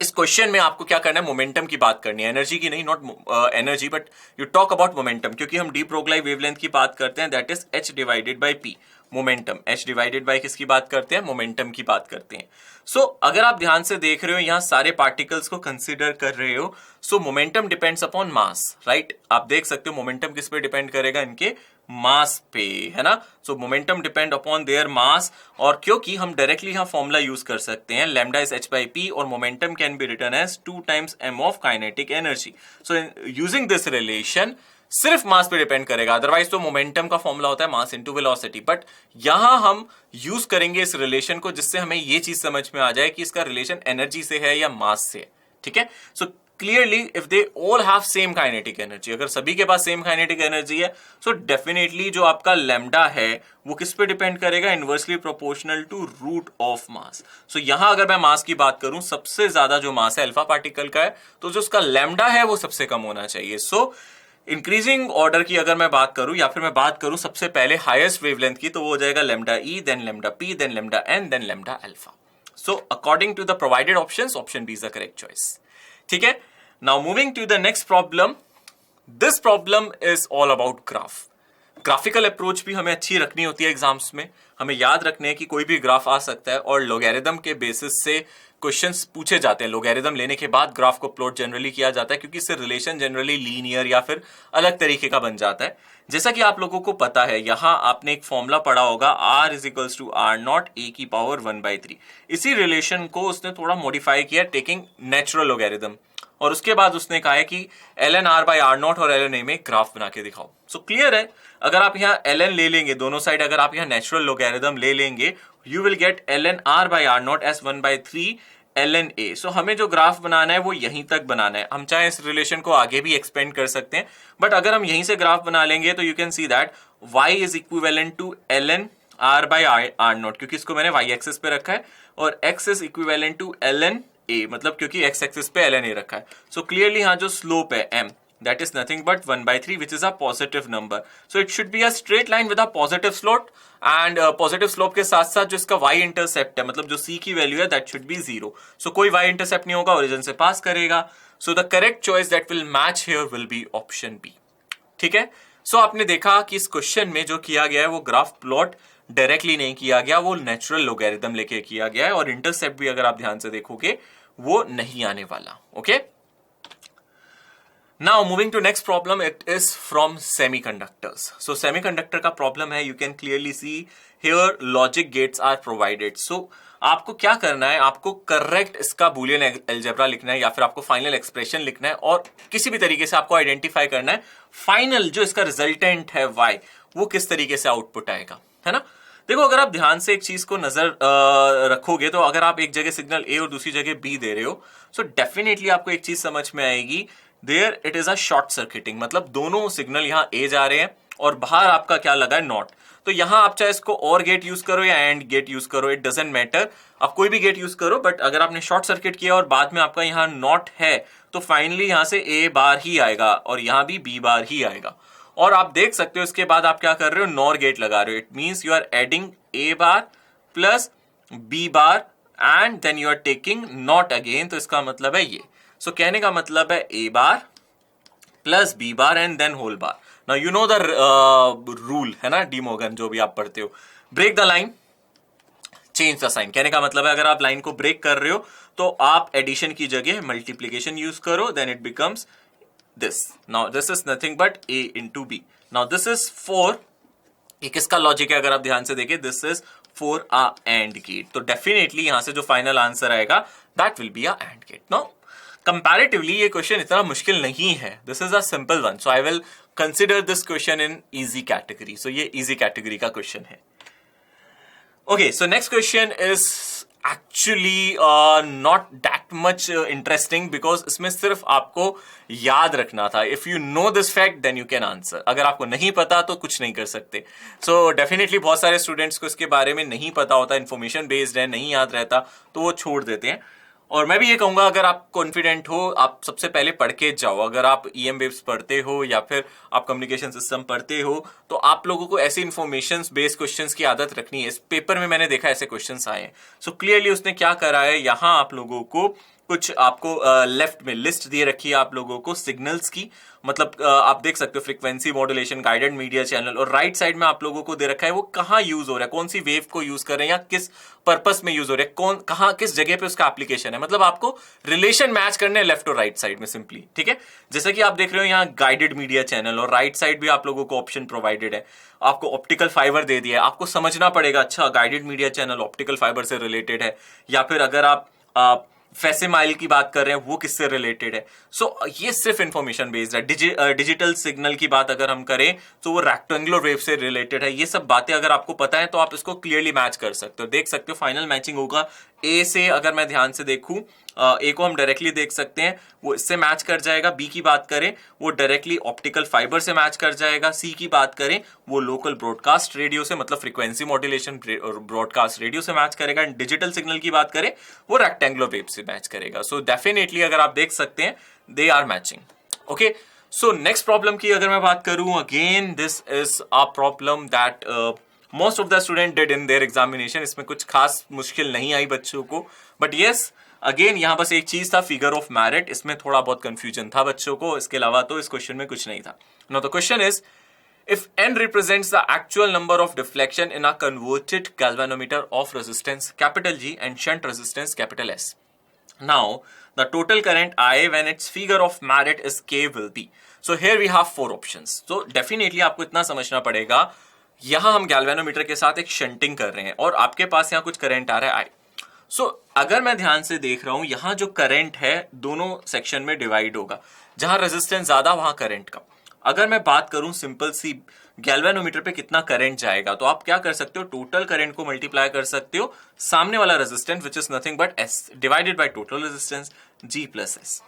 इस क्वेश्चन में आपको क्या करना है, मोमेंटम की बात करनी है, एनर्जी की नहीं, not energy but you talk about momentum, क्योंकि हम डी ब्रोगली वेवलेंथ की बात करते हैं, that is h divided by p, momentum. h divided by किसकी बात करते हैं, मोमेंटम की बात करते हैं। सो अगर आप ध्यान से देख रहे हो यहां सारे पार्टिकल्स को कंसीडर कर रहे हो, सो momentum depends upon mass, right. आप देख सकते हो मोमेंटम किस पे डिपेंड करेगा, इनके मास पे, है ना। सो momentum depend upon their mass, और क्योंकि हम डायरेक्टली यहां फॉर्मूला यूज कर सकते हैं, lambda is h by p और momentum can be written as 2 times m of kinetic energy. So using this relation सिर्फ मास पे डिपेंड करेगा, अदरवाइज तो मोमेंटम का फॉर्मूला होता है मास इनटू वेलोसिटी, बट यहां हम यूज करेंगे इस रिलेशन को जिससे हमें ये चीज समझ में आ जाए कि इसका रिलेशन एनर्जी से है या मास से, ठीक है। So clearly if they all have same kinetic energy, अगर सभी के पास सेम काइनेटिक एनर्जी है, सो डेफिनेटली जो आपका लैम्डा है वो किस पे डिपेंड करेगा, inversely proportional to root of mass. So यहां अगर मैं मास की बात करूं, सबसे ज्यादा जो मास है अल्फा पार्टिकल का है, तो जो उसका लैम्डा है वो सबसे कम होना चाहिए। सो इंक्रीजिंग ऑर्डर की अगर मैं बात करूं, या फिर मैं बात करूं सबसे पहले हाईएस्ट वेवलेंथ की, तो वो हो जाएगा lambda E, then lambda P, then lambda N, then lambda alpha. So according to the provided options, option B is the correct choice, ठीक है। Now moving to the next problem, this problem is all about graph. Graphical approach भी हमें अच्छी रखनी होती है exams में, हमें याद रखने हैं कि कोई भी ग्राफ आ सकता है और लोगैरिथम के बेसिस से क्वेश्चंस पूछे जाते हैं। लोगैरिथम लेने के बाद ग्राफ को प्लॉट जनरली किया जाता है, क्योंकि इससे रिलेशन जनरली लीनियर या फिर अलग तरीके का बन जाता है। जैसा कि आप लोगों को पता है, यहां आपने एक फॉर्मूला पढ़ा होगा, r is equals to R naught A की पावर 1/3। इसी रिलेशन को उसने थोड़ा मॉडिफाई किया टेकिंग नेचुरल लोगैरिथम, और उसके बाद उसने कहा है कि ln r by are naught और ln a में ग्राफ बना के दिखाओ। सो क्लियर है, अगर आप यहाँ ln ले लेंगे दोनों साइड, अगर आप यहाँ नेचुरल लोगैरिथम ले लेंगे, you will get ln r by are naught as 1/3 ln a। So हमें जो ग्राफ बनाना है वो यहीं तक बनाना है, हम चाहे इस रिलेशन को आगे भी एक्सपेंड कर सकते हैं, बट अगर हम यहीं से ग्राफ बना लेंगे तो you can see that y is equivalent to ln r by are not, क्योंकि इसको मैंने y एक्सिस पे रखा है, और x is equivalent to ln a, मतलब क्योंकि x एक्सिस पे ln a रखा है। सो क्लियरली यहाँ जो स्लोप है m, that is nothing but 1/3, which is a positive number. So it should be a straight line with a positive slope, and positive slope के साथ साथ जो इसका y intercept है, मतलब जो c की वैल्यू है, that should be 0. So कोई y intercept नहीं होगा, origin से पास करेगा। So the correct choice that will match here will be option B. ठीक है। So आपने देखा कि इस क्वेश्चन में जो किया गया है वो ग्राफ प्लॉट डायरेक्टली नहीं किया गया, वो नेचुरल लोगैरिथम लेके किया गया है, और इंटरसेप्ट भी अगर आप ध्यान से देखोगे वो नहीं आने वाला। Okay, Now moving to next problem, it is from semiconductors. So semiconductor का problem है, you can clearly see here logic gates are provided. So आपको क्या करना है, आपको करेक्ट इसका बूलियन अलजेब्रा लिखना है, या फिर आपको फाइनल एक्सप्रेशन लिखना है, और किसी भी तरीके से आपको आइडेंटिफाई करना है फाइनल जो इसका रिजल्टेंट है y, वो किस तरीके से आउटपुट आएगा, है ना। देखो, अगर आप ध्यान से एक चीज को नजर रखोगे, तो अगर आप एक जगह सिग्नल A और दूसरी जगह B दे रहे हो, सो डेफिनेटली आपको एक चीज समझ में आएगी, there it is a short circuiting, मतलब दोनों सिग्नल यहाँ A जा रहे हैं और बाहर आपका क्या लगा है, नॉट। तो यहाँ आप चाहे इसको और गेट यूज करो या एंड गेट यूज करो, इट डजंट मैटर, आप कोई भी गेट यूज करो, बट अगर आपने शॉर्ट सर्किट किया और बाद में आपका यहाँ नॉट है, तो फाइनली यहाँ से A बार ही आएगा और यहाँ भी B बार ही आएगा। और आप देख सकते हो इसके बाद आप क्या कर रहे हो, नॉर गेट लगा रहे हो, it means you are adding A bar plus B bar and then you are taking not again, तो इसका मतलब है ये। सो कहने का मतलब है A bar plus B bar and then whole bar. Now you know the rule, है ना, डी मोर्गन जो भी आप पढ़ते हो, break the line change the sign. कहने का मतलब है अगर आप लाइन को ब्रेक कर रहे हो तो आप एडिशन की जगह मल्टीप्लीकेशन यूज करो, then it becomes this. Now this is nothing but A into B. Now this is for, ये किसका लॉजिक है अगर आप ध्यान से देखें, this is for a AND gate. तो डेफिनेटली यहां से जो फाइनल आंसर आएगा that will be a AND gate. Now comparatively ये क्वेश्चन इतना मुश्किल नहीं है, this is a simple one, so I will consider this question in easy category. So ये easy category का क्वेश्चन है। Okay, so next question is actually not that much interesting because इसमें सिर्फ आपको याद रखना था। If you know this fact, then you can answer. अगर आपको नहीं पता तो कुछ नहीं कर सकते। So definitely बहुत सारे स्टूडेंट्स को इसके बारे में नहीं पता होता, इन्फॉर्मेशन बेस्ड है, नहीं याद रहता, तो वो छोड़ देते हैं। और मैं भी ये कहूंगा, अगर आप कॉन्फिडेंट हो, आप सबसे पहले पढ़ के जाओ। अगर आप ईएम वेव्स पढ़ते हो या फिर आप कम्युनिकेशन सिस्टम पढ़ते हो, तो आप लोगों को ऐसी इन्फॉर्मेशन बेस्ड क्वेश्चंस की आदत रखनी है। इस पेपर में मैंने देखा ऐसे क्वेश्चंस आए हैं। सो क्लियरली उसने क्या करा है, यहां आप लोगों को कुछ आपको लेफ्ट में लिस्ट दिए रखी है आप लोगों को सिग्नल्स की, मतलब आप देख सकते हो frequency modulation, guided media channel, और राइट साइड में आप लोगों को दे रखा है वो कहाँ यूज हो रहा है, कौन सी वेव को यूज कर रहे हैं या किस पर्पस में यूज हो रहा है, कौन कहाँ किस जगह पे उसका एप्लीकेशन है। मतलब आपको रिलेशन मैच करने हैं लेफ्ट और राइट साइड में सिंपली, ठीक है। जैसे कि आप देख रहे हो यहाँ गाइडेड मीडिया चैनल, और राइट साइड भी आप लोगों को ऑप्शन प्रोवाइडेड है। आपको ऑप्टिकल फाइबर दे दिया है, आपको समझना पड़ेगा अच्छा guided media channel optical fibre से रिलेटेड है, या फिर अगर आप फेसिमाइल की बात कर रहे हैं वो किससे रिलेटेड है। सो ये सिर्फ इंफॉर्मेशन बेस्ड है। डिजिटल सिग्नल की बात अगर हम करें तो वो रेक्टेंगुलर वेव से रिलेटेड है। ये सब बातें अगर आपको पता है तो आप इसको क्लियरली मैच कर सकते हो, देख सकते हो फाइनल मैचिंग होगा ए से। अगर मैं ध्यान से देखूं, ए को हम डायरेक्टली देख सकते हैं, वो इससे मैच कर जाएगा। बी की बात करें वो डायरेक्टली ऑप्टिकल फाइबर से मैच कर जाएगा। सी की बात करें वो लोकल ब्रॉडकास्ट रेडियो से, मतलब फ्रीक्वेंसी मॉड्यूलेशन ब्रॉडकास्ट रेडियो से मैच करेगा। एंड डिजिटल सिग्नल की बात करें वो रेक्टेंगुलर वेव से मैच करेगा। सो डेफिनेटली अगर आप देख सकते हैं they are matching. Okay, so next problem की अगर मैं बात करूं, again this is a problem that most of the student did in their examination. इसमें कुछ खास मुश्किल नहीं आई बच्चों को, बट यस अगेन यहां बस एक चीज था, फिगर ऑफ मेरिट, इसमें थोड़ा बहुत कंफ्यूजन था बच्चों को। इसके अलावा तो इस क्वेश्चन में कुछ नहीं था। Now the question is, if n represents the actual number of deflection in a converted galvanometer of resistance capital G and shunt resistance capital S, now the total current I when its figure of merit is K will be. So here we have four options. So definitely आपको इतना समझना पड़ेगा, यहां हम galvanometer के साथ एक shunting कर रहे हैं और आपके पास यहां कुछ करंट आ रहा है I. सो अगर मैं ध्यान से देख रहा हूं, यहां जो करंट है दोनों सेक्शन में डिवाइड होगा, जहां रेजिस्टेंस ज्यादा वहां करंट का। अगर मैं बात करूं सिंपल सी गैल्वेनोमीटर पे कितना करंट जाएगा, तो आप क्या कर सकते हो, टोटल करंट को मल्टीप्लाई कर सकते हो सामने वाला resistance which is nothing but s divided by total resistance g plus s.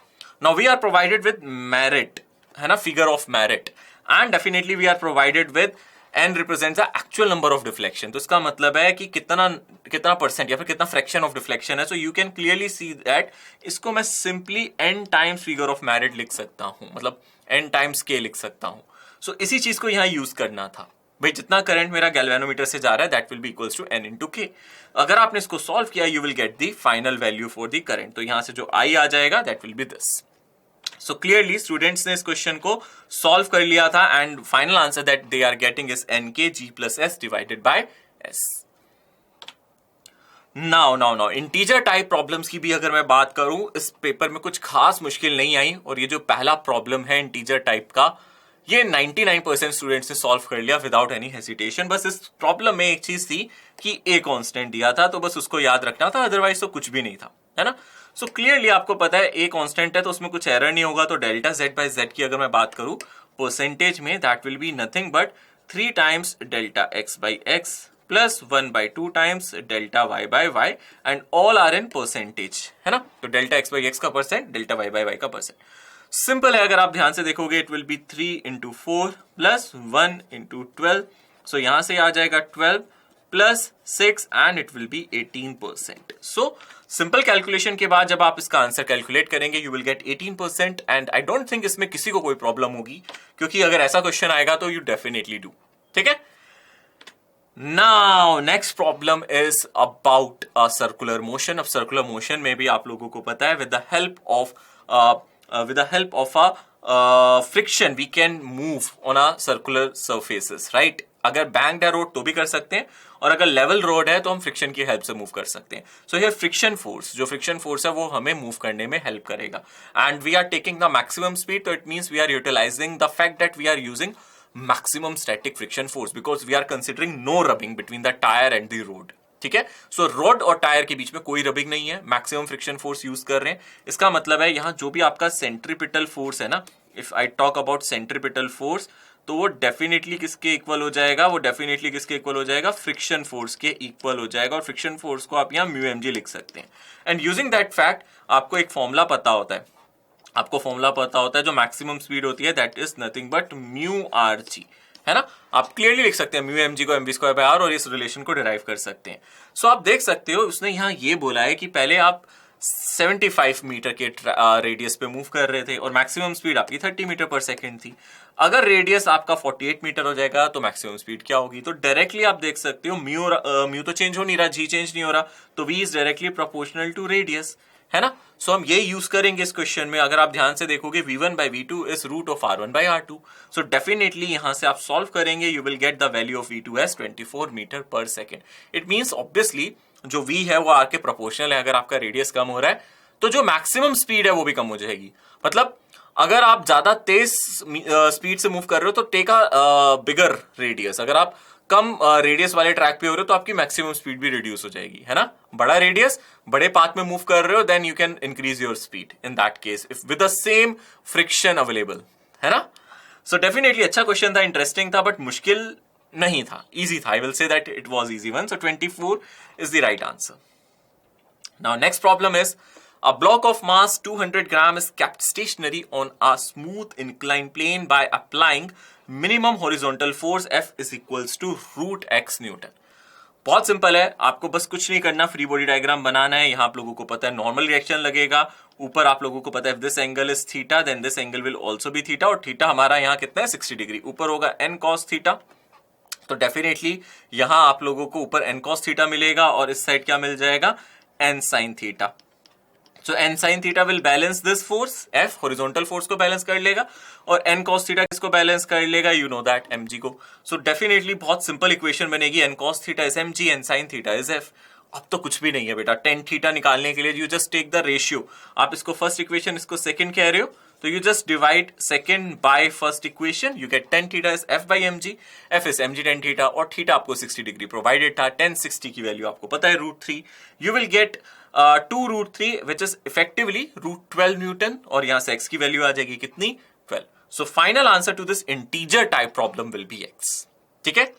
Now we are provided with merit, है ना, figure of merit, and definitely we are provided with n represents the actual number of deflection. तो इसका मतलब है कि कितना percent या फिर कितना फ्रैक्शन ऑफ डिफ्लेक्शन है। So you can clearly see that इसको मैं simply n times figure of merit लिख सकता हूं, मतलब n टाइम्स k लिख सकता हूं। सो इसी चीज को यहां यूज करना था भाई, जितना करंट मेरा गैल्वेनोमीटर से जा रहा है that will be equals to n into k। अगर आपने इसको सॉल्व किया you will get the final value for the current. तो यहां से जो I आ जाएगा that will be this. So clearly students ने इस क्वेश्चन को सॉल्व कर लिया था and final answer that they are getting is nk g plus s divided by s। Now integer type problems की भी अगर मैं बात करूं, इस पेपर में कुछ खास मुश्किल नहीं आई, और ये जो पहला प्रॉब्लम है इंटीजर टाइप का, ये 99% स्टूडेंट्स ने सॉल्व कर लिया विदाउट एनी हेसिटेशन। बस इस प्रॉब्लम में एक चीज थी कि ए कांस्टेंट दिया था, तो बस उसको याद रखना था, अदरवाइज तो कुछ भी नहीं था, है ना। सो क्लियरली आपको पता है ए कांस्टेंट है तो उसमें कुछ एरर नहीं होगा। तो डेल्टा जेड बाय जेड की अगर मैं बात करूं परसेंटेज में, that will be nothing but 3 times delta x by x plus 1/2 times delta y by y, and all are in percentage, है ना। तो डेल्टा एक्स बाई एक्स का percent, delta y by y का percent. Simple है, अगर आप ध्यान से देखोगे it will be 3 into 4 plus 1 into 12। So यहां से आ जाएगा 12 plus 6 and it will B 18%। So simple calculation के बाद जब आप इसका आंसर कैलकुलेट करेंगे you will gate 18%, and I don't think इसमें किसी को कोई प्रॉब्लम होगी, क्योंकि अगर ऐसा क्वेश्चन आएगा तो यू डेफिनेटली डू, ठीक है। Now next problem is about a circular motion। अब circular motion में भी आप लोगों को पता है with the help of a friction we can move on a circular surfaces, right? अगर banked है रोड तो भी कर सकते हैं, और अगर लेवल रोड है तो हम फ्रिक्शन की हेल्प से मूव कर सकते हैं। सो हियर फ्रिक्शन फोर्स, जो फ्रिक्शन फोर्स है वो हमें मूव करने में हेल्प करेगा, and we are taking the maximum speed. तो it means we are utilising the fact that we are using maximum static friction force because we are considering no rubbing between the tire and the road, ठीक है। सो road और tyre के बीच में कोई rubbing नहीं है, maximum friction force use कर रहे हैं। इसका मतलब है यहां जो भी आपका सेंट्रीपिटल फोर्स है ना, if I talk about centripetal force, तो वो डेफिनेटली किसके इक्वल हो जाएगा, वो डेफिनेटली किसके इक्वल हो जाएगा, फ्रिक्शन फोर्स के इक्वल हो जाएगा। और फ्रिक्शन फोर्स को आप यहां म्यू लिख सकते हैं। एंड यूजिंग दैट फैक्ट आपको एक फॉर्मूला पता होता है, जो मैक्सिमम स्पीड होती है that is nothing but mu R G, है ना। आप क्लियरली लिख सकते हैं म्यू एम जी को mv स्क्वायर बाय आर, और इस रिलेशन को डिराइव कर सकते हैं। सो आप देख सकते हो उसने यहाँ ये बोला है कि पहले आप 75 मीटर के रेडियस पे मूव कर रहे थे और मैक्सिमम स्पीड आपकी 30 मीटर पर सेकेंड थी। अगर रेडियस आपका 48 मीटर हो जाएगा तो मैक्सिमम स्पीड क्या होगी? तो डायरेक्टली आप देख सकते हो म्यू तो चेंज हो नहीं रहा, जी चेंज नहीं हो रहा, तो v is directly proportional to radius, है ना। सो हम ये यूज करेंगे इस क्वेश्चन में। अगर आप ध्यान से देखोगे v1 by v2 is root of r1 by r2। So definitely यहां से आप सॉल्व करेंगे, you will get the value of v2 as 24 meter per second. It means obviously जो v है वो r के प्रोपोर्शनल है। अगर आपका रेडियस कम हो रहा है तो जो मैक्सिमम स्पीड है वो भी कम हो जाएगी। मतलब अगर आप ज्यादा तेज स्पीड से मूव कर रहे हो तो टेक अ बिगर रेडियस। अगर आप कम रेडियस वाले ट्रैक पे हो रहे हो तो आपकी मैक्सिमम स्पीड भी रिड्यूस हो जाएगी, है ना। बड़ा रेडियस बड़े पाथ में मूव कर रहे हो then you can increase your speed in that case if with the same friction available, है ना। सो डेफिनेटली अच्छा क्वेश्चन था, इंटरेस्टिंग था, बट मुश्किल नहीं था, इजी था। I will say that it was easy one. So 24 is the right answer. Now next problem is a block of mass 200 gram is kept stationary on a smooth inclined plane by applying minimum horizontal force F is equals to root x Newton। बहुत simple है, आपको बस कुछ नहीं करना, free body diagram बनाना है। यहां आप लोगों को पता है नॉर्मल रिएक्शन लगेगा, ऊपर आप लोगों को पता है this angle is theta then this angle will also be theta, और थीटा हमारा यहाँ कितना है 60 डिग्री, ऊपर होगा n cos थीटा। तो डेफिनेटली यहां आप लोगों को ऊपर n cos थीटा मिलेगा और इस साइड क्या मिल जाएगा n sin theta. So n sin theta will balance this force, F horizontal force को बैलेंस कर लेगा, और n cos theta किसको बैलेंस कर लेगा? You know that mg को। So definitely बहुत सिंपल इक्वेशन बनेगी, n cos theta is mg, n sin theta is f। अब तो कुछ भी नहीं है बेटा, tan थीटा निकालने के लिए you just take the ratio। आप इसको फर्स्ट इक्वेशन, इसको सेकंड कह रहे हो, तो you just divide second by first equation, you get tan theta is f by mg, f is mg tan theta, और थीटा आपको 60 डिग्री प्रोवाइडेड था, tan 60 की वैल्यू आपको पता है √3, you will get 2√3 which is effectively √12 Newton, और यहां से x की वैल्यू आ जाएगी कितनी? 12। So final answer to this integer type problem will be x। ठीक है।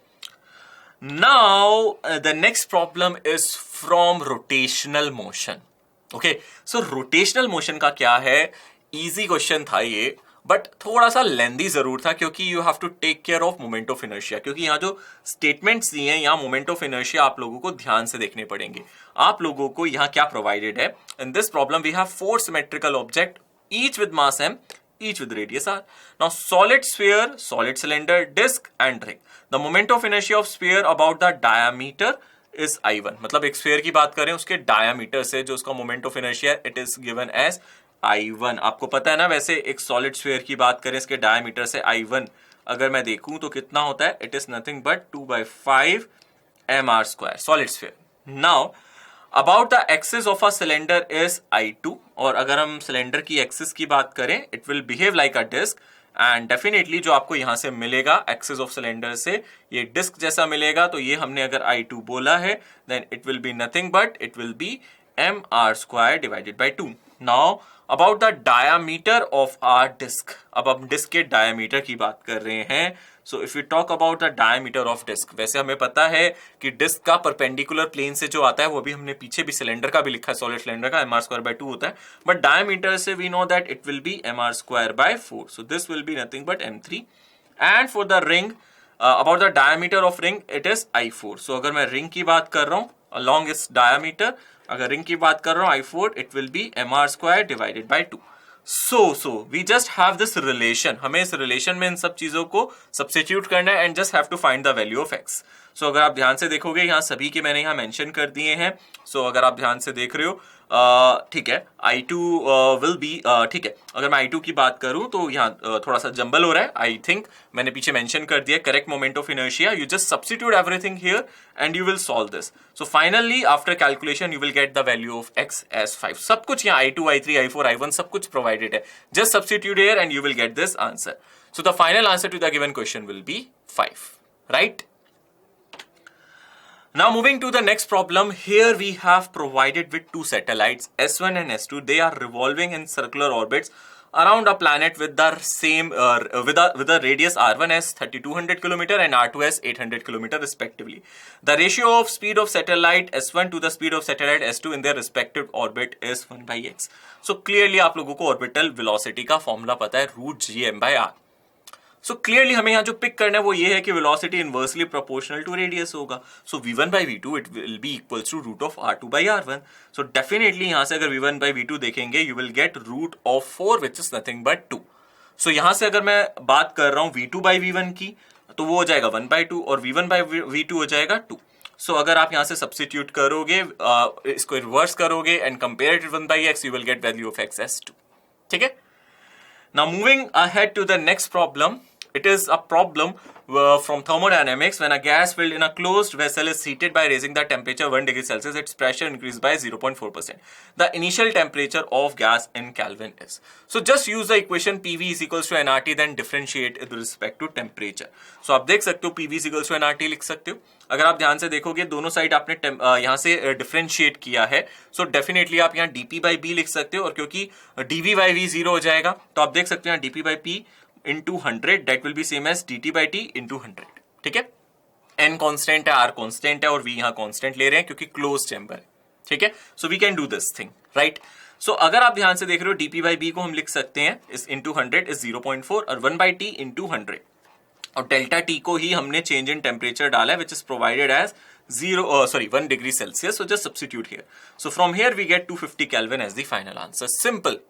Now the next problem is from rotational motion। Okay, so rotational motion का क्या है? Easy question था ये, बट थोड़ा सा लेंदी जरूर था, क्योंकि you have to take care of moment of inertia. क्योंकि यहाँ जो स्टेटमेंट्स दिए हैं, यहाँ मोमेंट ऑफ इनर्शिया आप लोगों को ध्यान से देखने पड़ेंगे। आप लोगों को यहाँ क्या प्रोवाइडेड है? In this problem we have 4 symmetrical object, each with mass m, each with radius r। Now solid sphere, solid cylinder, disk and ring। The moment of inertia of sphere about the diameter is I1। मतलब एक sphere की बात करें, उसके diameter से जो उसका moment of inertia it is given as I1। आपको पता है ना, वैसे एक सॉलिड स्फीयर की बात करें, इसके डायमीटर से I1 अगर मैं देखूं तो कितना होता है? It is nothing but 2/5 mr², solid sphere. Now about the axis of a cylinder is I2, और अगर हम सिलेंडर की एक्सिस की बात करें, it will behave like a disc, and definitely जो आपको यहां से मिलेगा एक्सिस ऑफ सिलेंडर से ये डिस्क जैसा मिलेगा। तो ये हमने अगर I2 बोला है then it will be nothing but it will be mr² divided by 2। Now about the diameter of our disc, अब हम डिस्क के डायामीटर की बात कर रहे हैं। So if you talk about the diameter of disc, वैसे हमें पता है कि डिस्क का परपेंडिकुलर प्लेन से जो आता है वो भी हमने पीछे भी सिलेंडर का भी लिखा है, सॉलिड सिलेंडर का mr²/2 होता है, बट डायामीटर से we know that it will be mr²/4। So this will be nothing but m3। And for the ring, about the diameter of ring it is I4। So अगर मैं ring की बात कर रहा हूं along its diameter, अगर ring की बात कर रहा हूं I4, it will be mr² divided by 2। So we just have this relation, हमें इस रिलेशन में इन सब चीजों को सब्स्टिट्यूट करना है and just have to find the value of x। So अगर आप ध्यान से देखोगे, यहाँ सभी के मैंने यहाँ मेंशन कर दिए हैं। सो अगर आप ध्यान से देख रहे हो, ठीक है, I2 विल बी, ठीक है, अगर मैं I2 की बात करूं तो यहाँ थोड़ा सा जंबल हो रहा है, आई थिंक मैंने पीछे मेंशन कर दिया correct moment of inertia. You just substitute everything here and you will solve this. So finally after calculation you will get the value of x as 5। सब कुछ यहाँ I2, I3, I4, I1 सब कुछ provided है, just substitute here and you will get this answer. So the final answer to the given question will be 5, right? Now moving to the next problem, here we have provided with two satellites S1 and S2. They are revolving in circular orbits around a planet with the same with a radius R1 as 3200 km and R2 as 800 km respectively. The ratio of speed of satellite S1 to the speed of satellite S2 in their respective orbit is 1/x. So clearly आप लोगों को orbital velocity का formula पता है, √gm/r। So clearly हमें यहाँ जो pick करना है वो ये है कि velocity inversely proportional to radius होगा. So v1 by v2 it will be equals to root of r2 by r1. So definitely यहां से अगर v1 by v2 देखेंगे you will get root of 4 which is nothing but 2. So यहां से अगर मैं बात कर रहा हूं v2 by v1 की तो वो हो जाएगा 1 by 2 और v1 by v2 हो जाएगा 2. सो अगर आप यहां से सब्सटीट्यूट करोगे, इसको रिवर्स करोगे and compare it 1 by x, you will get value of x as 2. ठीक है. Now moving ahead to the next problem, it is a problem from thermodynamics. When a gas filled in a closed vessel is heated by raising the temperature 1 degree Celsius, its pressure increased by 0.4%. The initial temperature of gas in Kelvin is. So just use the equation PV is equals to nRT, then differentiate with respect to temperature. So आप देख सकते हो PV is equals to nRT लिख सकते हो. अगर आप ध्यान से देखोगे दोनों साइड आपने यहाँ से डिफरेंशिएट किया है, सो डेफिनेटली आप यहाँ dp by b लिख सकते हो, और क्योंकि dv by v 0 हो जाएगा तो आप देख सकते हो यहाँ dp by p into 100 that will be same as dt by t into 100. ठीक है. n कांस्टेंट है, r कांस्टेंट है और v यहाँ कांस्टेंट ले रहे हैं क्योंकि क्लोज चैम्बर है. ठीक है. So we can do this thing, right. So अगर आप ध्यान से देख रहे हो dp by b को हम लिख सकते हैं इस into 100 इज 0.4 और 1 by t into 100, और डेल्टा टी को ही हमने चेंज इन टेम्परेचर डाला है which is provided as 1 degree Celsius. So just substitute here. So from here we get 250 Kelvin as the final answer. Simple.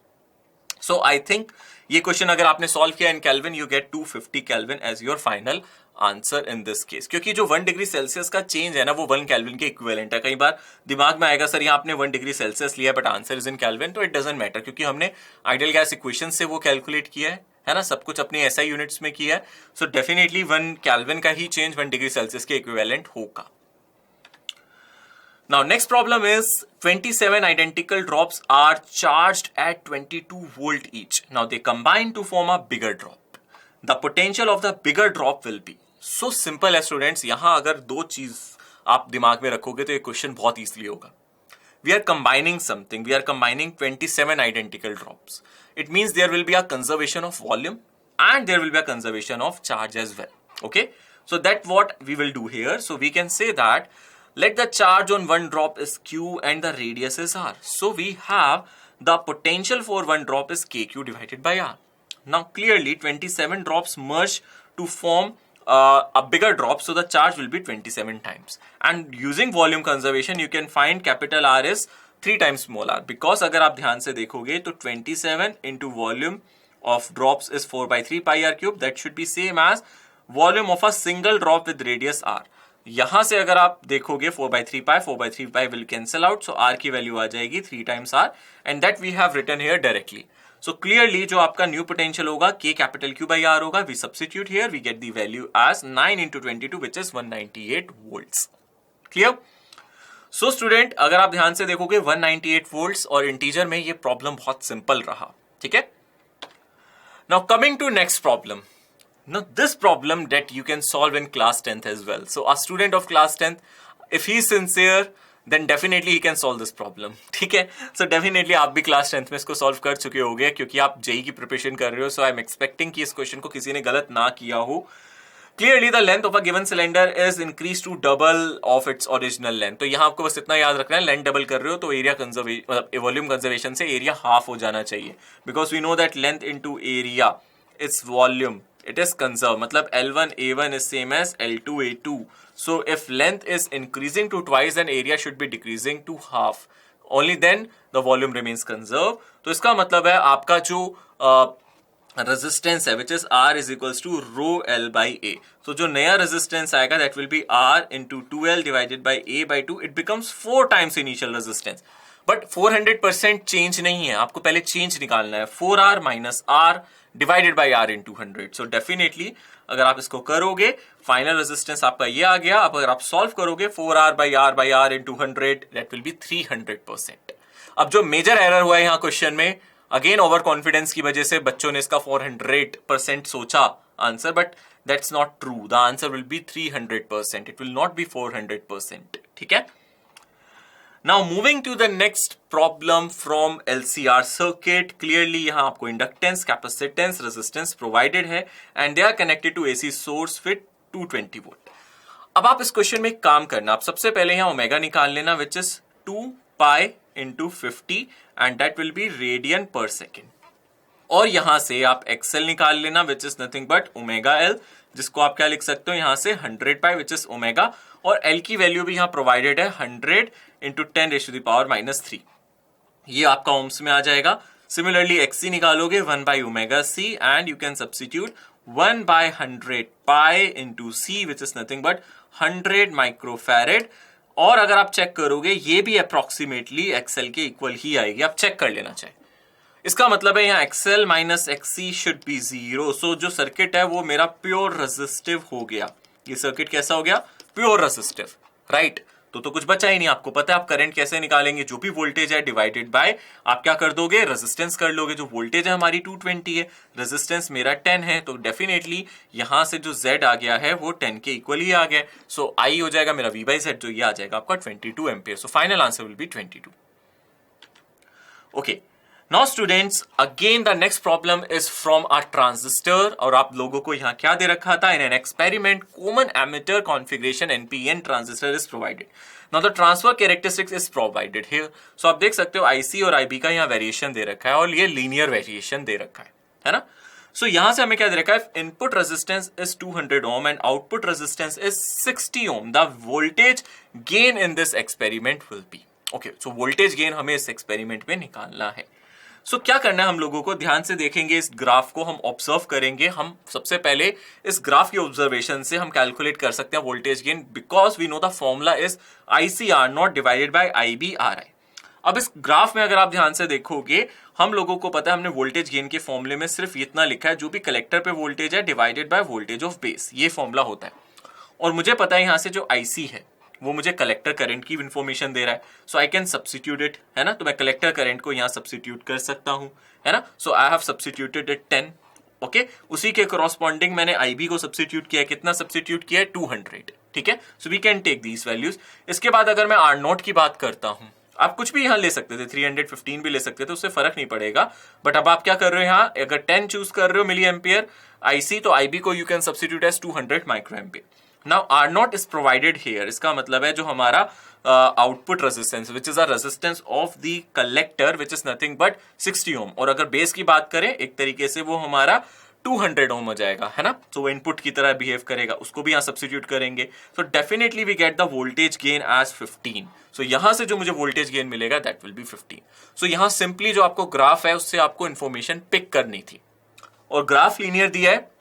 So I think ये question अगर आपने solve किया in kelvin you get 250 kelvin as your final answer in this case. क्योंकि जो 1 degree Celsius का change है ना वो 1 केल्विन के इक्विवेलेंट है. कई बार दिमाग में आएगा सर यहाँ आपने 1 डिग्री सेल्सियस लिया but answer is in kelvin, तो इट डजंट मैटर क्योंकि हमने आइडियल गैस इक्वेशन से वो कैलकुलेट किया है ना, सब कुछ अपनी एसआई यूनिट्स में किया है. सो डेफिनेटली 1 केल्विन का ही चेंज 1 डिग्री सेल्सियस के इक्विवेलेंट होगा. Now next problem is 27 identical drops are charged at 22 volt each. Now they combine to form a bigger drop. The potential of the bigger drop will be. So simple है students. यहाँ अगर दो चीज आप दिमाग में रखोगे तो ये क्वेश्चन बहुत इजीली होगा. We are combining something. We are combining 27 identical drops. It means there will be a conservation of volume and there will be a conservation of charge as well. Okay. So that's what we will do here. So we can say that let the charge on one drop is q and the radius is r. So we have the potential for one drop is kq divided by r. Now clearly 27 drops merge to form a bigger drop, so the charge will be 27 times. And using volume conservation you can find capital R is 3 times small r, because अगर आप ध्यान से देखोगे तो 27 into volume of drops is 4 by 3 pi r cube. That should be same as volume of a single drop with radius r. यहां से अगर आप देखोगे 4 by 3 pi will cancel out, so r की वैल्यू आ जाएगी 3 times r, and that we have written here directly. So clearly जो आपका new potential होगा k capital Q by r होगा. We substitute here, we get the value as 9 into 22 which is 198 volts. Clear? So student अगर आप ध्यान से देखोगे 198 volts और इंटीजर में ये प्रॉब्लम बहुत सिंपल रहा. ठीक है. Now coming to next problem. Now this problem that you can solve in class 10th as well. So a student of class 10th, if he is sincere, then definitely he can solve this problem. ठीक है. So definitely आप भी class 10th में इसको solve कर चुके होगे क्योंकि आप जेई की प्रिपरेशन कर रहे हो. So I'm expecting कि इस क्वेश्चन को किसी ने गलत ना किया हो. Clearly the length of a given cylinder is increased to double of its original length. तो यहाँ आपको बस इतना याद रखना है, लेंथ डबल कर रहे हो तो एरिया कंजर्वेशन, वॉल्यूम कंजर्वेशन से एरिया हाफ हो जाना चाहिए. Because we know that length into area it's volume. It is conserved. मतलब L1 A1 is same as L2 A2. So if length is increasing to twice, then area should be decreasing to half. Only then the volume remains conserved. तो इसका मतलब है आपका जो resistance है, which is R is equals to rho L by A. So जो नया resistance आएगा, that will be R into 2L divided by A by 2. It becomes 4 times initial resistance. But 400% change नहीं है, आपको पहले चेंज निकालना है. 4R minus R divided by R into 100. So definitely अगर आप इसको करोगे फाइनल रेजिस्टेंस आपका ये आ गया. अब अगर आप सॉल्व करोगे 4R by R into 100 that will be 300%. अब जो मेजर एरर हुआ है यहाँ क्वेश्चन में, अगेन ओवर कॉन्फिडेंस की वजह से बच्चों ने इसका 400% सोचा answer, but that's not true. The answer will B 300%. It will not be 400%. ठीक है. Now moving to the next problem from LCR circuit. Clearly यहाँ आपको inductance, capacitance, resistance provided है and they are connected to AC source with 220 volt. अब आप इस question में एक काम करना, आप सबसे पहले यहाँ ओमेगा निकाल लेना which is 2 pi into 50 and that will be radian per second. और यहां से आप एक्सएल निकाल लेना विच is nothing but omega L, जिसको आप क्या लिख सकते हो यहां से 100 पाई विच इज ओमेगा, और एल की वैल्यू भी यहां प्रोवाइडेड है 100 इंटू 10⁻⁻³ ये आपका ओम्स में आ जाएगा। सिमिलरली एक्सी निकालोगे 1 by omega c and you can substitute 1 by 100 pi into c which is nothing but 100 microfarad, और अगर आप चेक करोगे ये भी अप्रोक्सीमेटली एक्सएल के इक्वल ही आएगी, आप चेक कर लेना चाहिए। इसका मतलब है यहाँ XL minus XC should be 0, so जो सर्किट है वो मेरा प्योर रेजिस्टिव हो गया। ये सर्किट कैसा हो गया? Pure resistive, right. तो कुछ बचा ही नहीं। आपको पता है आप करंट कैसे निकालेंगे, जो भी वोल्टेज है डिवाइडेड बाय आप क्या कर दोगे, रेजिस्टेंस कर लोगे। जो वोल्टेज है हमारी 220 है, रेजिस्टेंस मेरा 10 है, तो डेफिनेटली यहां से जो Z आ गया है वो 10 के इक्वल ही आ गया। सो I हो जाएगा मेरा V/Z, जो ये आ जाएगा आपका 22 ampere. So final answer will be 22। Okay, now students again the next problem is from a transistor, और आप लोगों को यहां क्या दे रखा था, in an experiment common emitter configuration NPN transistor is provided. Now the transfer characteristics is provided here. So आप देख सकते हो IC और IB का यहां वेरिएशन दे रखा है, और ये लीनियर वेरिएशन दे रखा है ना। सो यहां से हमें क्या दे रखा है, input resistance is 200 ohm and output resistance is 60 ohm. The voltage gain in this experiment will be, okay, so voltage gain हमें इस एक्सपेरिमेंट में निकालना है। सो क्या करना है हम लोगों को, ध्यान से देखेंगे इस ग्राफ को, हम ऑब्जर्व करेंगे। हम सबसे पहले इस ग्राफ के ऑब्जर्वेशन से हम कैलकुलेट कर सकते हैं voltage gain, because we know the formula is ICR0 divided by IBRI। अब इस ग्राफ में अगर आप ध्यान से देखोगे, हम लोगों को पता है हमने वोल्टेज गेन के फॉर्मूले में सिर्फ इतना लिखा है, जो भी कलेक्टर पे वोल्टेज है divided by voltage of base, ये फॉर्मूला होता है। और मुझे पता है यहां से जो IC है वो मुझे कलेक्टर करंट की इंफॉर्मेशन दे रहा है, so I can substitute it, है ना। तो मैं कलेक्टर करंट को यहां सब्स्टिट्यूट कर सकता हूं, है ना। So I have substituted it 10, okay. उसी के करस्पॉन्डिंग मैंने IB को सब्स्टिट्यूट किया, कितना सब्स्टिट्यूट किया है, 200, ठीक है। So we can take these values. इसके बाद अगर मैं R0 की बात करता हूं, आप कुछ भी यहां ले सकते थे, 315 भी ले सकते थे, उससे फर्क नहीं पड़ेगा। बट अब आप क्या कर रहे हो, यहां अगर 10 चूज कर रहे हो मिली एम्पियर IC, तो IB को you can substitute as 200 micro ampere. Now R0 is provided here, इसका मतलब है जो हमारा output resistance which is a resistance of the collector which is nothing but 60 ohm, और अगर बेस की बात करें एक तरीके से वो हमारा 200 ओम हो जाएगा, है ना। तो वो इनपुट की तरह बिहेव करेगा, उसको भी यहां सब्स्टिट्यूट करेंगे। So definitely we get the voltage gain as 15। So यहां से जो मुझे वोल्टेज गेन मिलेगा दैट विल बी 15। सो यहां सिंपली जो आपको ग्राफ है उससे आपको इंफॉर्मेशन पिक करनी थी, और ग्राफ लीनियर दिया है,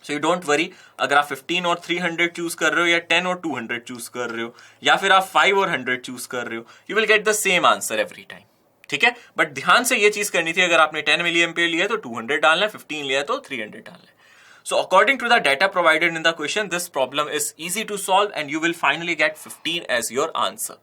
सो यू डोंट वरी। अगर आप 15 और 300 चूज कर रहे हो, या 10 और 200 चूज कर रहे हो, या फिर आप 5 और 100 चूज कर रहे हो, you will get the same answer every time, ठीक है। बट ध्यान से ये चीज करनी थी, अगर आपने 10 मिली एम्पियर लिया तो 200 डालना है, 15 लिया तो 300 डालना है। So according to the data provided in the question, this problem is easy to solve and you will finally get 15 as your answer.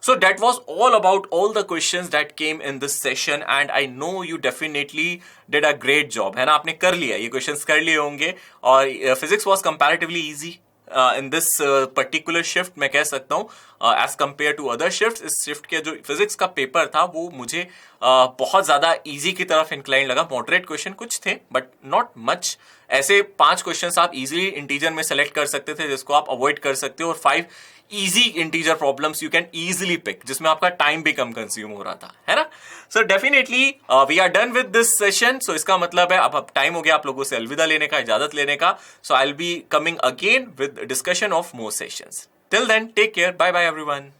So that was all about all the questions that came in this session and I know you definitely did a great job, है ना। आपने कर लिया, ये questions कर लिए होंगे, और physics was comparatively easy in this particular shift, मैं कह सकता हूँ as compared to other shifts। इस shift के जो physics का पेपर था वो मुझे बहुत ज्यादा easy की तरफ inclined लगा। moderate question कुछ थे but not much। ऐसे 5 क्वेश्चंस आप इजीली इंटीजर में सेलेक्ट कर सकते थे जिसको आप अवॉइड कर सकते हो, और 5 easy integer problems you can easily pick जिसमें आपका टाइम भी कम कंज्यूम हो रहा था, है ना। So definitely we are done with this session. So इसका मतलब है अब टाइम हो गया आप लोगों से अलविदा लेने का, इजाजत लेने का। So I will be coming again with discussion of more sessions. Till then take care, bye bye everyone.